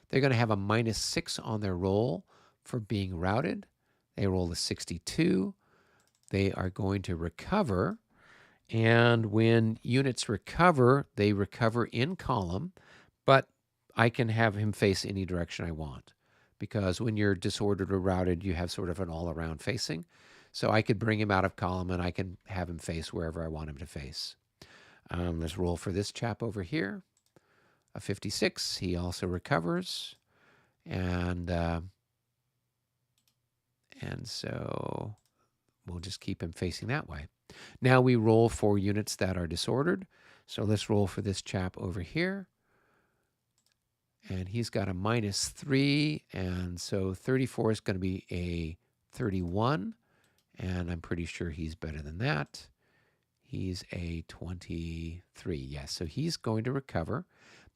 They're going to have a -6 on their roll for being routed. They roll a 62. They are going to recover. And when units recover, they recover in column, but I can have him face any direction I want, because when you're disordered or routed, you have sort of an all-around facing. So I could bring him out of column and I can have him face wherever I want him to face. Let's roll for this chap over here. A 56. He also recovers. And so we'll just keep him facing that way. Now we roll for units that are disordered. So let's roll for this chap over here. And he's got a -3, and so 34 is going to be a 31, and I'm pretty sure he's better than that. He's a 23, yes, so he's going to recover.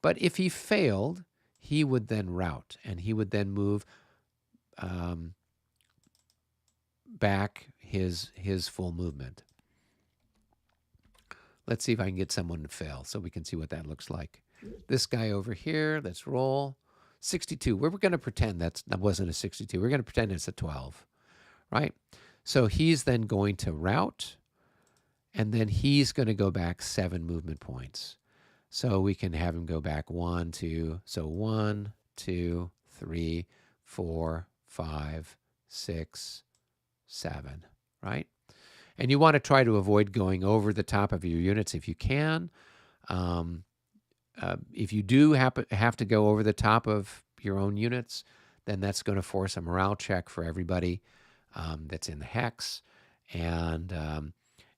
But if he failed, he would then rout, and he would then move back his full movement. Let's see if I can get someone to fail so we can see what that looks like. This guy over here, let's roll. 62. We're going to pretend that wasn't a 62. We're going to pretend it's a 12, right? So he's then going to rout, and then he's going to go back 7 movement points. So we can have him go back 1, 2. So 1, 2, 3, 4, 5, 6, 7, right? And you want to try to avoid going over the top of your units if you can. If you do have to go over the top of your own units, then that's going to force a morale check for everybody that's in the hex. And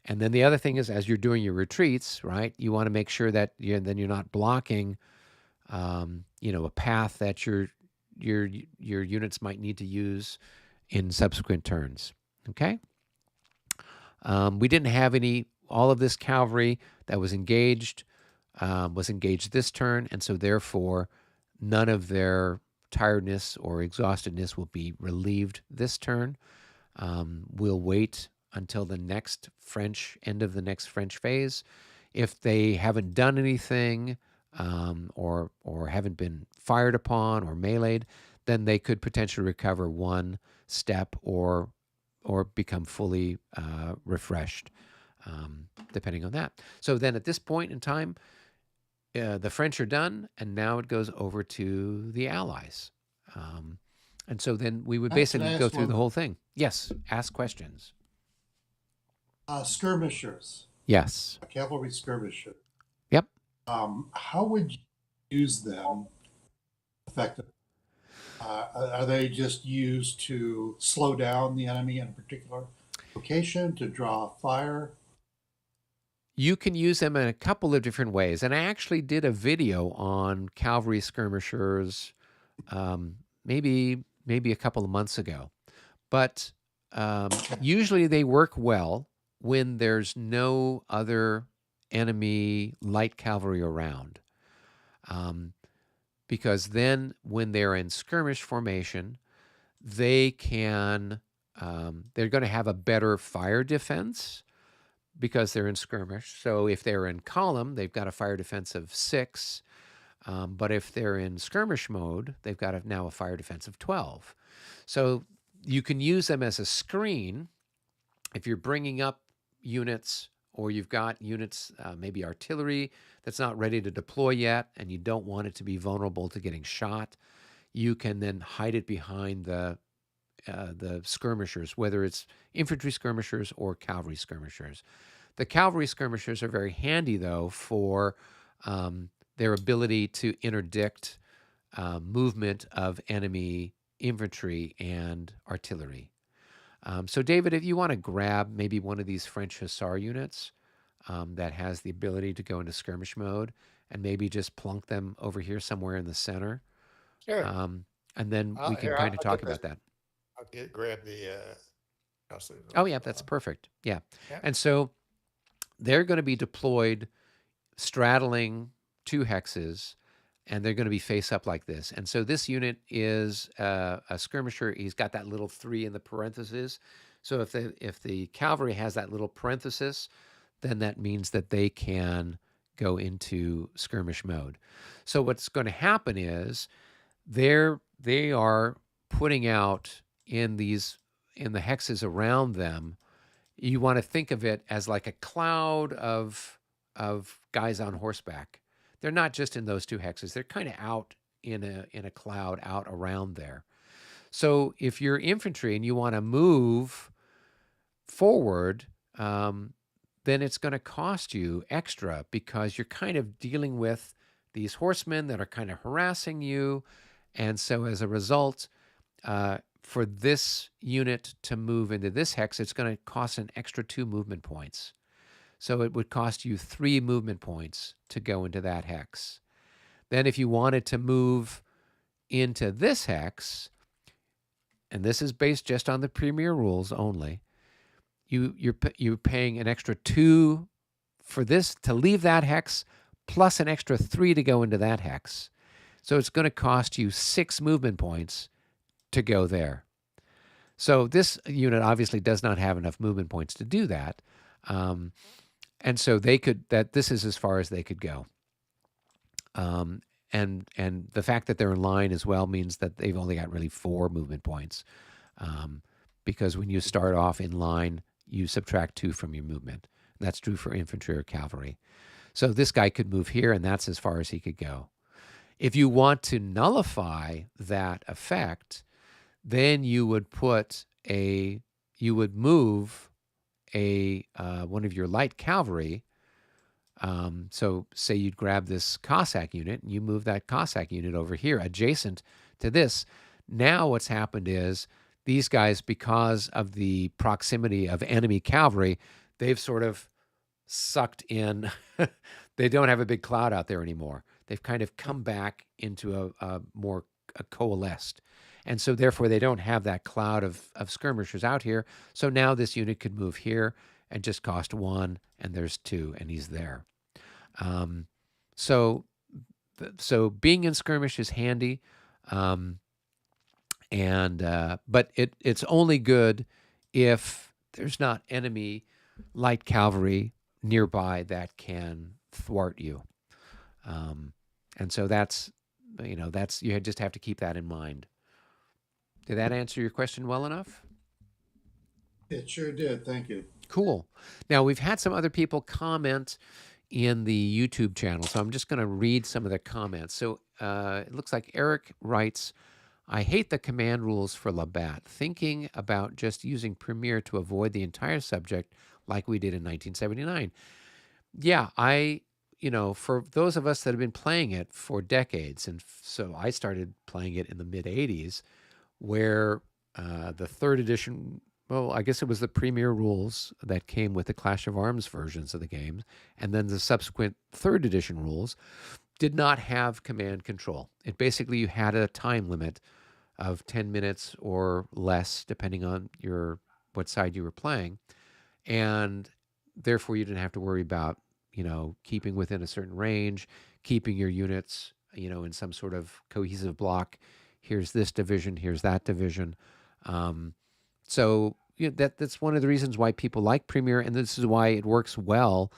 then the other thing is, as you're doing your retreats, right, you want to make sure that you're not blocking, a path that your units might need to use in subsequent turns. Okay. We didn't have all of this cavalry that was engaged this turn, and so therefore none of their tiredness or exhaustedness will be relieved this turn. We'll wait until the next end of the next French phase. If they haven't done anything or haven't been fired upon or meleeed, then they could potentially recover 1 step or become fully refreshed, depending on that. So then at this point in time, the French are done, and now it goes over to the Allies. And so then we would basically go through the whole thing. Yes, ask questions. Skirmishers. Yes. Cavalry skirmishers. Yep. How would you use them effectively? Are they just used to slow down the enemy in a particular location, to draw fire? You can use them in a couple of different ways. And I actually did a video on cavalry skirmishers maybe a couple of months ago. But usually they work well when there's no other enemy light cavalry around. Because then when they're in skirmish formation, they're going to have a better fire defense because they're in skirmish. So if they're in column, they've got a fire defense of 6. But if they're in skirmish mode, they've got now a fire defense of 12. So you can use them as a screen if you're bringing up units, or you've got units, maybe artillery that's not ready to deploy yet, and you don't want it to be vulnerable to getting shot. You can then hide it behind the skirmishers, whether it's infantry skirmishers or cavalry skirmishers. The cavalry skirmishers are very handy, though, for their ability to interdict movement of enemy infantry and artillery. So, David, if you want to grab maybe one of these French hussar units that has the ability to go into skirmish mode, and maybe just plunk them over here somewhere in the center. Sure. And then we can kind of talk about that. I'll grab the. Oh, yeah, that's perfect. Yeah. Yeah. And so they're going to be deployed straddling 2 hexes, and they're going to be face up like this. And so this unit is a skirmisher. He's got that little 3 in the parentheses. So if the cavalry has that little parenthesis, then that means that they can go into skirmish mode. So what's going to happen is they are putting out in the hexes around them. You want to think of it as like a cloud of guys on horseback. They're not just in those 2 hexes. They're kind of out in a cloud out around there. So if you're infantry and you want to move forward, then it's going to cost you extra, because you're kind of dealing with these horsemen that are kind of harassing you. And so as a result, for this unit to move into this hex, it's going to cost an extra 2 movement points. So it would cost you 3 movement points to go into that hex. Then if you wanted to move into this hex, and this is based just on the Premier rules only, you're paying an extra 2 for this to leave that hex, plus an extra 3 to go into that hex. So it's going to cost you 6 movement points to go there. So this unit obviously does not have enough movement points to do that. And so this is as far as they could go. And the fact that they're in line as well means that they've only got really 4 movement points. Because when you start off in line, you subtract 2 from your movement. That's true for infantry or cavalry. So this guy could move here, and that's as far as he could go. If you want to nullify that effect, then you would move one of your light cavalry. So say you'd grab this Cossack unit and you move that Cossack unit over here adjacent to this. Now what's happened is these guys, because of the proximity of enemy cavalry, they've sort of sucked in. They don't have a big cloud out there anymore. They've kind of come back into a more coalesced. And so therefore they don't have that cloud of skirmishers out here. So now this unit could move here and just cost 1, and there's 2, and he's there. So being in skirmish is handy, but it's only good if there's not enemy light cavalry nearby that can thwart you. And so that's you just have to keep that in mind. Did that answer your question well enough? It sure did. Thank you. Cool. Now, we've had some other people comment in the YouTube channel, so I'm just going to read some of the comments. So it looks like Eric writes, I hate the command rules for Labatt, thinking about just using Premiere to avoid the entire subject like we did in 1979. Yeah, for those of us that have been playing it for decades, and so I started playing it in the mid-'80s, where the 3rd edition, well, I guess it was the Premier rules that came with the Clash of Arms versions of the games, and then the subsequent 3rd edition rules did not have command control. It basically, you had a time limit of 10 minutes or less, depending on what side you were playing, and therefore you didn't have to worry about keeping within a certain range, keeping your units in some sort of cohesive block. Here's this division, here's that division. So that's one of the reasons why people like Premiere, and this is why it works well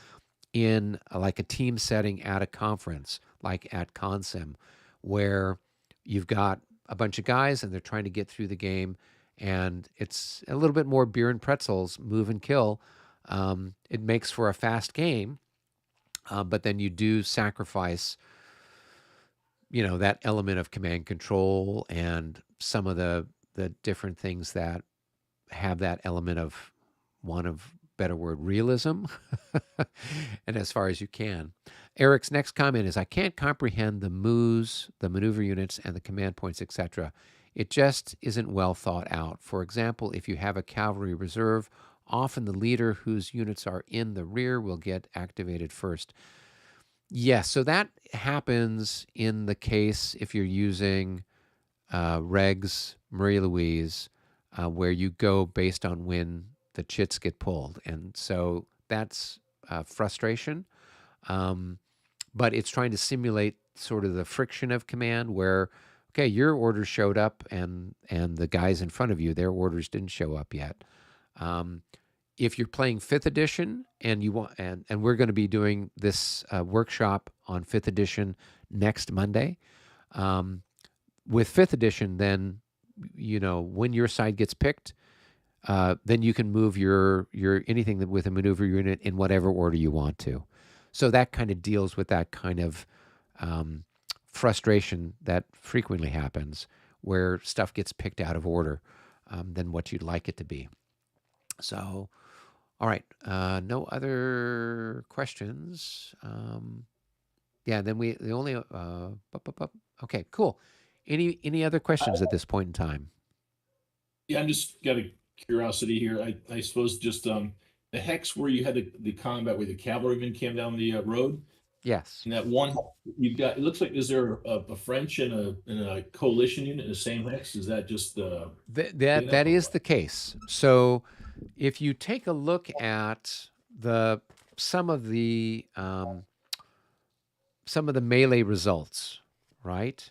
in like a team setting at a conference, like at ConSim, where you've got a bunch of guys and they're trying to get through the game, and it's a little bit more beer and pretzels, move and kill. It makes for a fast game, but then you do sacrifice that element of command control and some of the different things that have that element of, better word, realism, and as far as you can. Eric's next comment is, I can't comprehend the moves, the maneuver units, and the command points, etc. It just isn't well thought out. For example, if you have a cavalry reserve, often the leader whose units are in the rear will get activated first. Yes, so that happens in the case if you're using Regs, Marie Louise, where you go based on when the chits get pulled. And so that's frustration. But it's trying to simulate sort of the friction of command where, okay, your orders showed up and the guys in front of you, their orders didn't show up yet. If you're playing 5th edition and you want, and we're going to be doing this workshop on 5th edition next Monday, with 5th edition, then, when your side gets picked, then you can move your anything with a maneuver unit in whatever order you want to. So that kind of deals with that kind of frustration that frequently happens where stuff gets picked out of order than what you'd like it to be. So, all right, no other questions. Yeah, then the only okay, cool. Any other questions at this point in time? Yeah, I'm just got a curiosity here. I suppose just the hex where you had the combat where the cavalrymen came down the road. Yes. And that one you've got, it looks like, is there a French and a coalition unit in the same hex? Is that just That is the case. So if you take a look at the some of the melee results, right?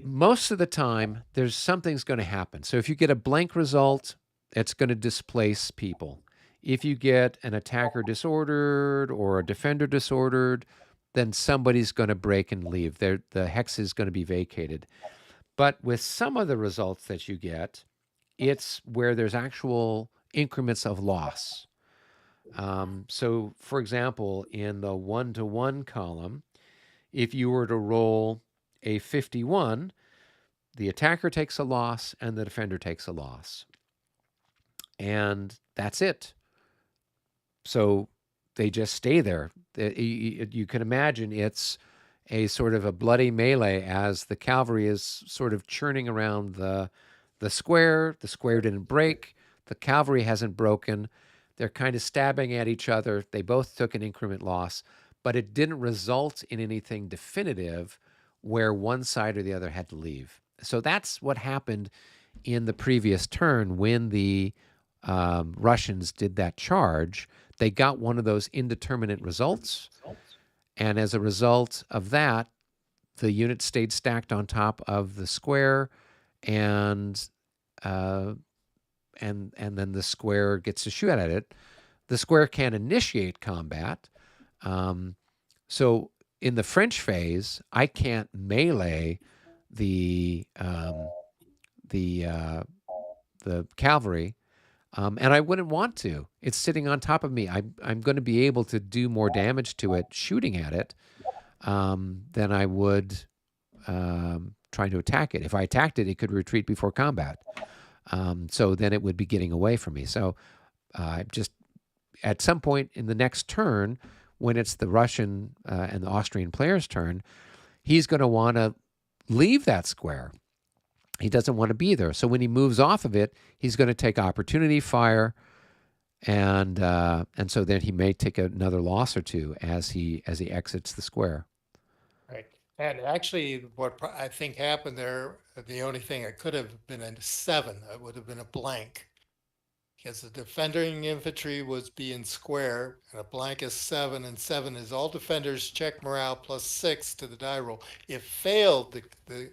Most of the time, there's something's going to happen. So if you get a blank result, it's going to displace people. If you get an attacker disordered or a defender disordered, then somebody's going to break and leave. The hex is going to be vacated. But with some of the results that you get, it's where there's actual increments of loss. So, for example, in the 1-to-1 column, if you were to roll a 51, the attacker takes a loss and the defender takes a loss. And that's it. So they just stay there. You can imagine it's a sort of a bloody melee as the cavalry is sort of churning around the square. The square didn't break. The cavalry hasn't broken. They're kind of stabbing at each other. They both took an increment loss, but it didn't result in anything definitive where one side or the other had to leave. So that's what happened in the previous turn when the Russians did that charge. They got one of those indeterminate results. And as a result of that, the unit stayed stacked on top of the square, and then the square gets to shoot at it. The square can initiate combat. So in the French phase, I can't melee the cavalry, and I wouldn't want to. It's sitting on top of me. I'm going to be able to do more damage to it shooting at it than I would trying to attack it. If I attacked it, it could retreat before combat. So then it would be getting away from me. So just at some point in the next turn, when it's the Russian and the Austrian player's turn, he's going to want to leave that square. He doesn't want to be there. So when he moves off of it, he's going to take opportunity fire, and so then he may take another loss or two as he exits the square. Right. And actually, what I think happened there, the only thing it could have been a 7, it would have been a blank. Because the defending infantry was being square, and a blank is 7, and 7 is all defenders check morale plus 6 to the die roll. If failed, the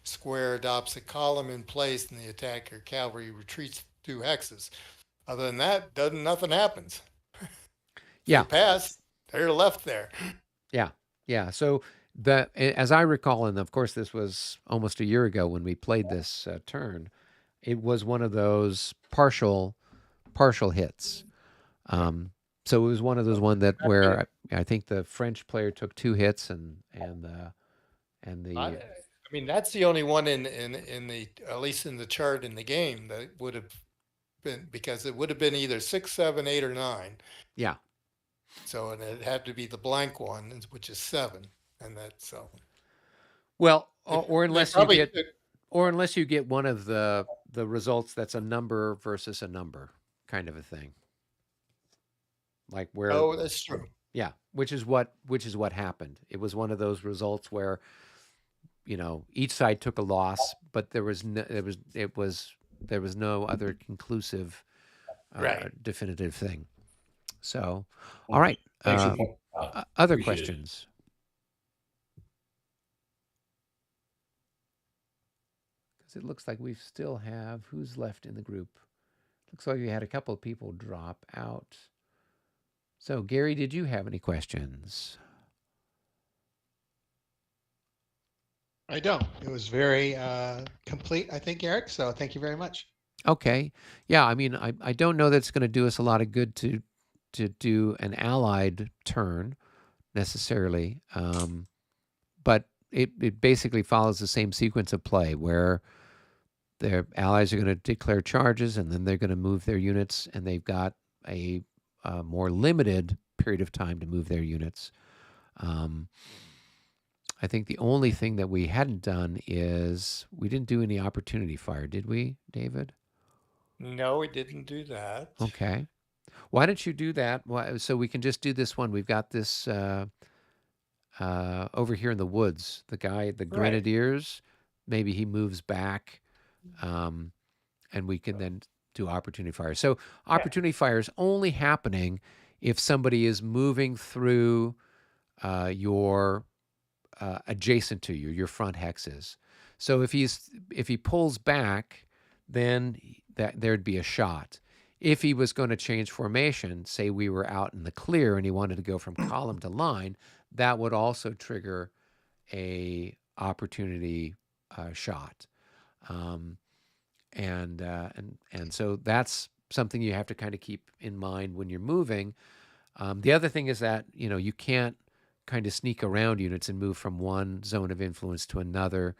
square adopts a column in place, and the attacker cavalry retreats 2 hexes. Other than that, nothing happens. Yeah. They pass, they're left there. Yeah. So as I recall, and of course this was almost a year ago when we played this turn, it was one of those partial hits. So it was one of those where I think the French player took 2 hits and the I mean, that's the only one in the, at least in the chart in the game, that would have been, because it would have been either 6, 7, 8, or 9. Yeah. So, and it had to be the blank one, which is 7, and that's so. Well, or unless you get one of the results that's a number versus a number kind of a thing. Like where that's true. Yeah, which is what happened. It was one of those results where each side took a loss, but there was no other conclusive definitive thing. So, all right. Other questions? Because it looks like we still have, who's left in the group? Looks like we had a couple of people drop out. So, Gary, did you have any questions? I don't. It was very complete, I think, Eric. So thank you very much. Okay. Yeah, I mean, I don't know that it's going to do us a lot of good to do an allied turn necessarily, but it basically follows the same sequence of play where their allies are going to declare charges, and then they're going to move their units, and they've got a more limited period of time to move their units. I think the only thing that we hadn't done is we didn't do any opportunity fire, did we, David? No, we didn't do that. Okay. Why don't you do that? So we can just do this one. We've got this over here in the woods. The guy, the Right. grenadiers, maybe he moves back, and we can then do opportunity fire. So opportunity fire is only happening if somebody is moving through your adjacent to you, your front hexes. So if he pulls back, then there'd be a shot. If he was going to change formation, say we were out in the clear and he wanted to go from column to line, that would also trigger a opportunity shot. And so that's something you have to kind of keep in mind when you're moving. The other thing is that, you can't kind of sneak around units and move from one zone of influence to another.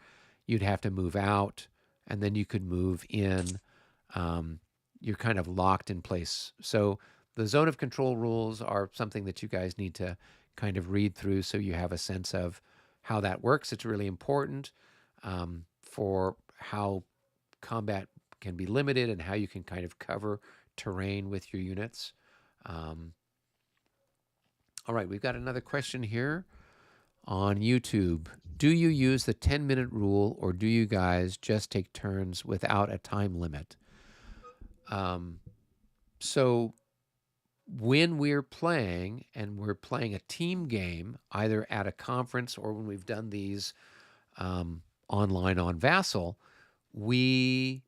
You'd have to move out, and then you could move in. You're kind of locked in place. So the zone of control rules are something that you guys need to kind of read through so you have a sense of how that works. It's really important for how combat can be limited and how you can kind of cover terrain with your units. All right, we've got another question here on YouTube. Do you use the 10-minute rule, or do you guys just take turns without a time limit? So when we're playing, and we're playing a team game, either at a conference or when we've done these online on Vassal, we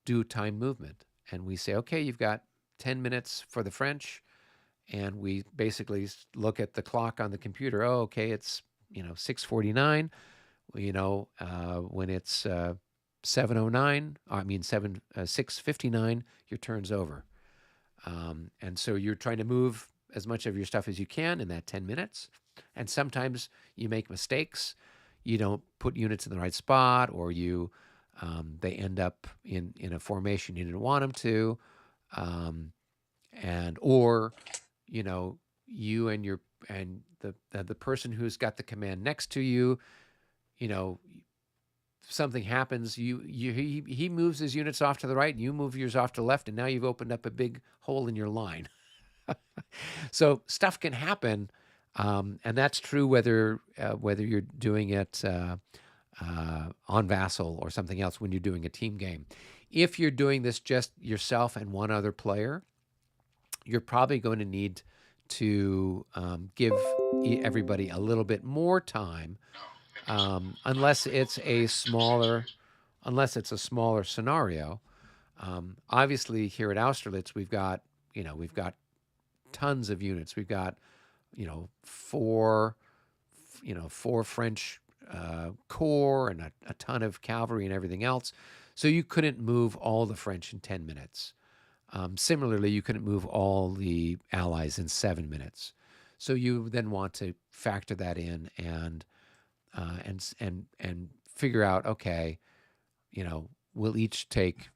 do time movement. And we say, okay, you've got 10 minutes for the French. And we basically look at the clock on the computer. Oh, okay, it's 6:49. When it's 7:09, 6:59, your turn's over. And so you're trying to move as much of your stuff as you can in that 10 minutes. And sometimes you make mistakes. You don't put units in the right spot, or they end up in a formation you didn't want them to, or you and the person who's got the command next to you, something happens. He moves his units off to the right, and you move yours off to the left, and now you've opened up a big hole in your line. So stuff can happen, and that's true whether you're doing it on Vassal or something else when you're doing a team game. If you're doing this just yourself and one other player, you're probably going to need to give everybody a little bit more time, unless it's a smaller scenario. Obviously, here at Austerlitz, we've got tons of units. We've got four French corps and a ton of cavalry and everything else. So you couldn't move all the French in 10 minutes. Similarly, you couldn't move all the allies in 7 minutes. So you then want to factor that in and figure out, okay, we'll each take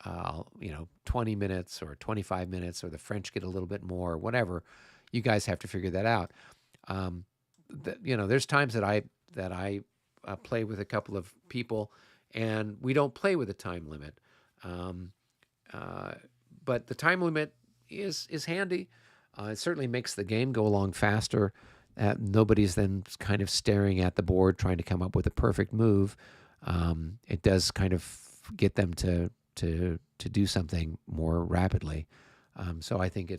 20 minutes or 25 minutes, or the French get a little bit more, or whatever. You guys have to figure that out. There's times that I play with a couple of people, and we don't play with a time limit. But the time limit is handy. It certainly makes the game go along faster. Nobody's then kind of staring at the board trying to come up with a perfect move. It does kind of get them to do something more rapidly. So I think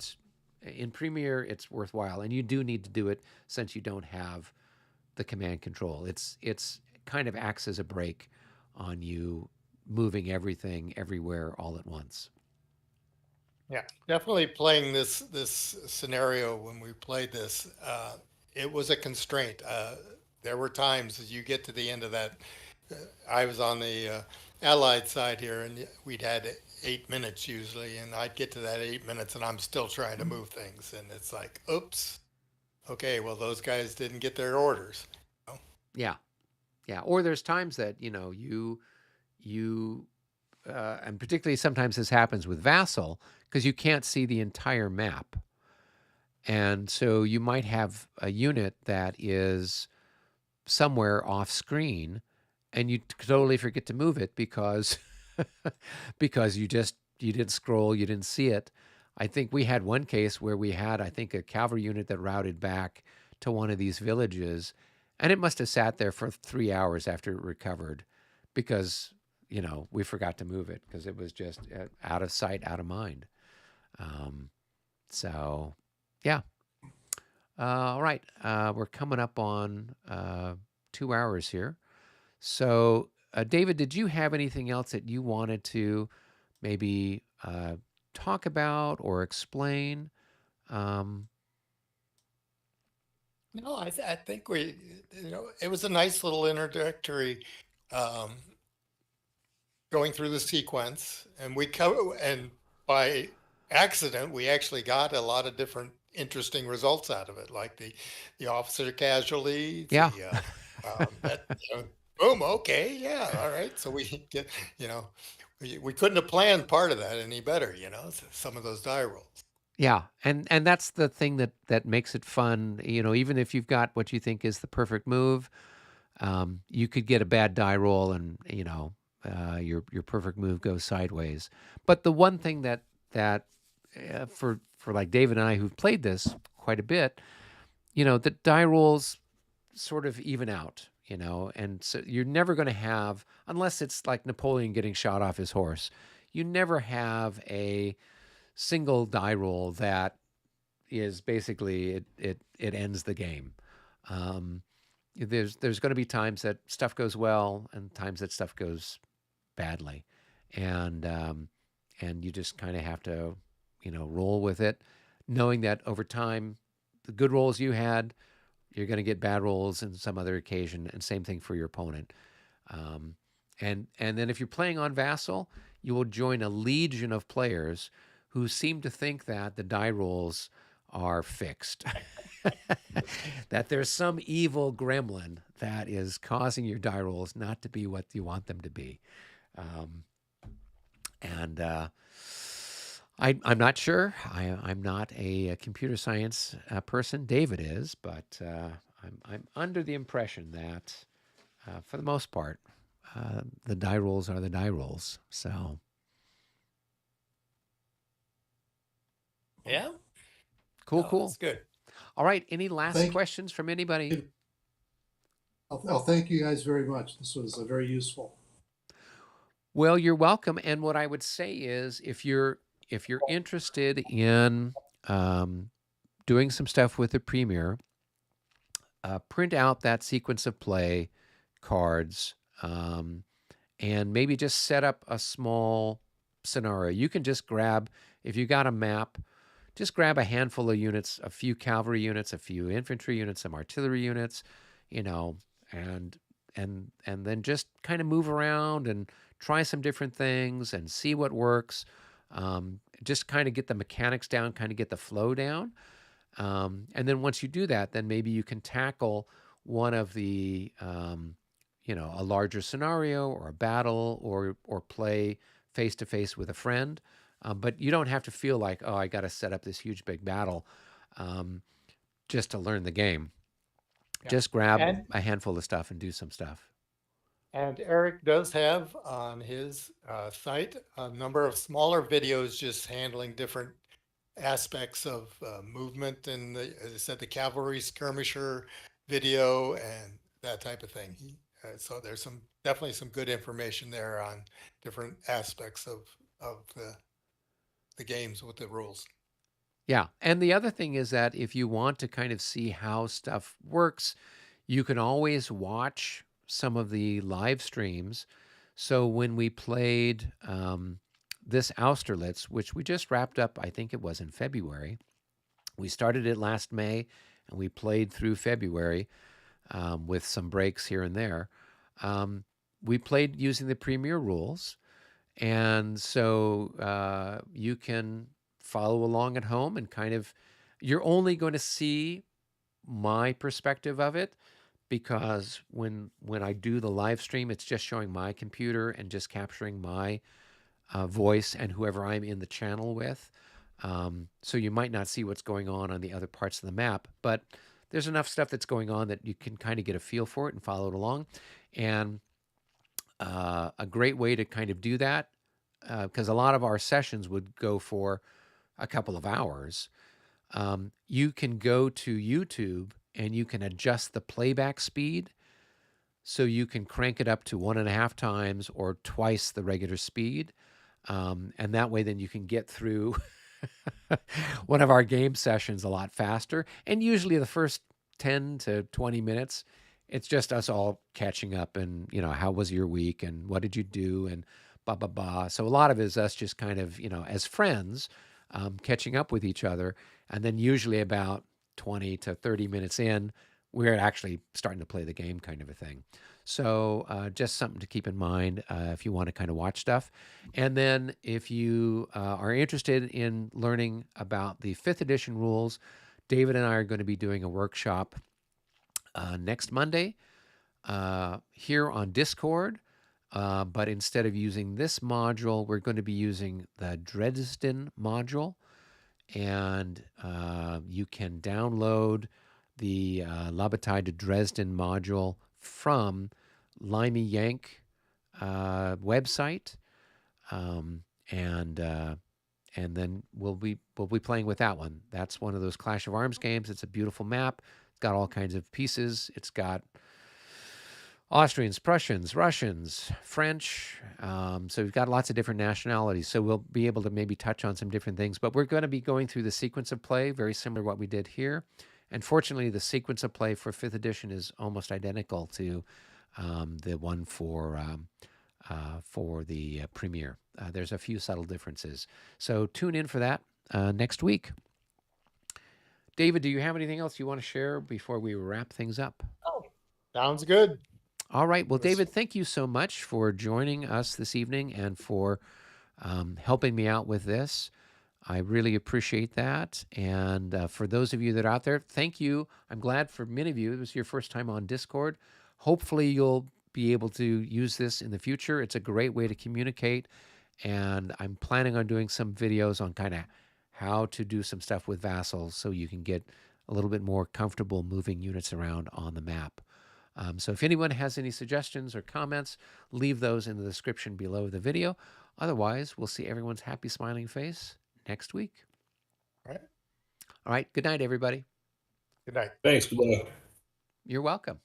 in Premiere it's worthwhile, and you do need to do it since you don't have the command control. It's kind of acts as a brake on you moving everything everywhere all at once. Yeah, definitely playing this scenario when we played this, it was a constraint. There were times as you get to the end of that. I was on the Allied side here, and we'd had 8 minutes usually, and I'd get to that 8 minutes, and I'm still trying to move things, and it's like, oops, okay, well those guys didn't get their orders. Yeah. Or there's times that you and particularly sometimes this happens with Vassal, because you can't see the entire map. And so you might have a unit that is somewhere off screen, and you totally forget to move it because because you didn't scroll, you didn't see it. I think we had one case where we had, I think, a cavalry unit that routed back to one of these villages, and it must have sat there for 3 hours after it recovered because, we forgot to move it because it was just out of sight, out of mind. So, yeah. All right. We're coming up on 2 hours here. So, David, did you have anything else that you wanted to maybe talk about or explain? No, I think it was a nice little introductory um, going through the sequence, and and by accident, we actually got a lot of different interesting results out of it, like the officer casualty, Yeah. that, boom, okay, yeah, all right. So we get, you know, we couldn't have planned part of that any better, some of those die rolls. Yeah, and that's the thing that makes it fun. Even if you've got what you think is the perfect move, you could get a bad die roll, and your perfect move goes sideways. But the one thing that for like David and I who've played this quite a bit, the die rolls sort of even out. And so you're never going to have, unless it's like Napoleon getting shot off his horse, you never have a single die roll that is basically it ends the game. There's going to be times that stuff goes well and times that stuff goes badly, and you just kind of have to roll with it, knowing that over time the good rolls you had, you're going to get bad rolls in some other occasion, and same thing for your opponent. And then if you're playing on Vassal, you will join a legion of players who seem to think that the die rolls are fixed. That there's some evil gremlin that is causing your die rolls not to be what you want them to be. I'm not sure. I'm not a computer science person. David is, but I'm under the impression that, for the most part, the die rolls are the die rolls. So, Yeah. cool, No, cool. that's good. All right. Any last Thank- questions from anybody? I'll thank you guys very much. This was very useful. Well, you're welcome. And what I would say is, if you're interested in doing some stuff with the Premier, print out that sequence of play cards, and maybe just set up a small scenario. You can just grab, if you got a map, just grab a handful of units, a few cavalry units, a few infantry units, some artillery units, and then just kind of move around and try some different things and see what works. Just kind of get the mechanics down, kind of get the flow down. And then once you do that, then maybe you can tackle one of the, a larger scenario or a battle, or play face to face with a friend. But you don't have to feel like, oh, I got to set up this huge big battle just to learn the game. Yeah. Just grab And- a handful of stuff and do some stuff. And Eric does have on his site a number of smaller videos just handling different aspects of movement, and as I said, the cavalry skirmisher video and that type of thing. So there's definitely some good information there on different aspects of the games with the rules. Yeah. And the other thing is that if you want to kind of see how stuff works, you can always watch some of the live streams. So when we played this Austerlitz, which we just wrapped up, I think it was in February, we started it last May and we played through February with some breaks here and there. We played using the Premier rules. And so you can follow along at home and kind of, you're only going to see my perspective of it, because when I do the live stream, it's just showing my computer and just capturing my voice and whoever I'm in the channel with. So you might not see what's going on the other parts of the map, but there's enough stuff that's going on that you can kind of get a feel for it and follow it along. And a great way to kind of do that, because a lot of our sessions would go for a couple of hours. You can go to YouTube and you can adjust the playback speed. So you can crank it up to 1.5 times or twice the regular speed. And that way, then you can get through one of our game sessions a lot faster. And usually the first 10 to 20 minutes, it's just us all catching up and, you know, how was your week and what did you do and blah, blah, blah. So a lot of it is us just kind of, you know, as friends, catching up with each other. And then usually about 20 to 30 minutes in, we're actually starting to play the game kind of a thing. So just something to keep in mind if you want to kind of watch stuff. And then if you are interested in learning about the 5th edition rules, David and I are going to be doing a workshop next Monday here on Discord. But instead of using this module, we're going to be using the Dresden module. And you can download the La Bataille de Dresden module from Limey Yank website, and then we'll be playing with that one. That's one of those Clash of Arms games. It's a beautiful map. It's got all kinds of pieces. It's got Austrians, Prussians, Russians, French. So we've got lots of different nationalities. So we'll be able to maybe touch on some different things. But we're going to be going through the sequence of play, very similar to what we did here. And fortunately, the sequence of play for 5th edition is almost identical to the one for the premiere. There's a few subtle differences. So tune in for that next week. David, do you have anything else you want to share before we wrap things up? Oh, sounds good. All right. Well, David, thank you so much for joining us this evening and for helping me out with this. I really appreciate that. And for those of you that are out there, thank you. I'm glad for many of you, it was your first time on Discord. Hopefully you'll be able to use this in the future. It's a great way to communicate. And I'm planning on doing some videos on kind of how to do some stuff with vassals so you can get a little bit more comfortable moving units around on the map. So if anyone has any suggestions or comments, leave those in the description below the video. Otherwise, we'll see everyone's happy, smiling face next week. All right. All right. Good night, everybody. Good night. Thanks. Good luck. You're welcome.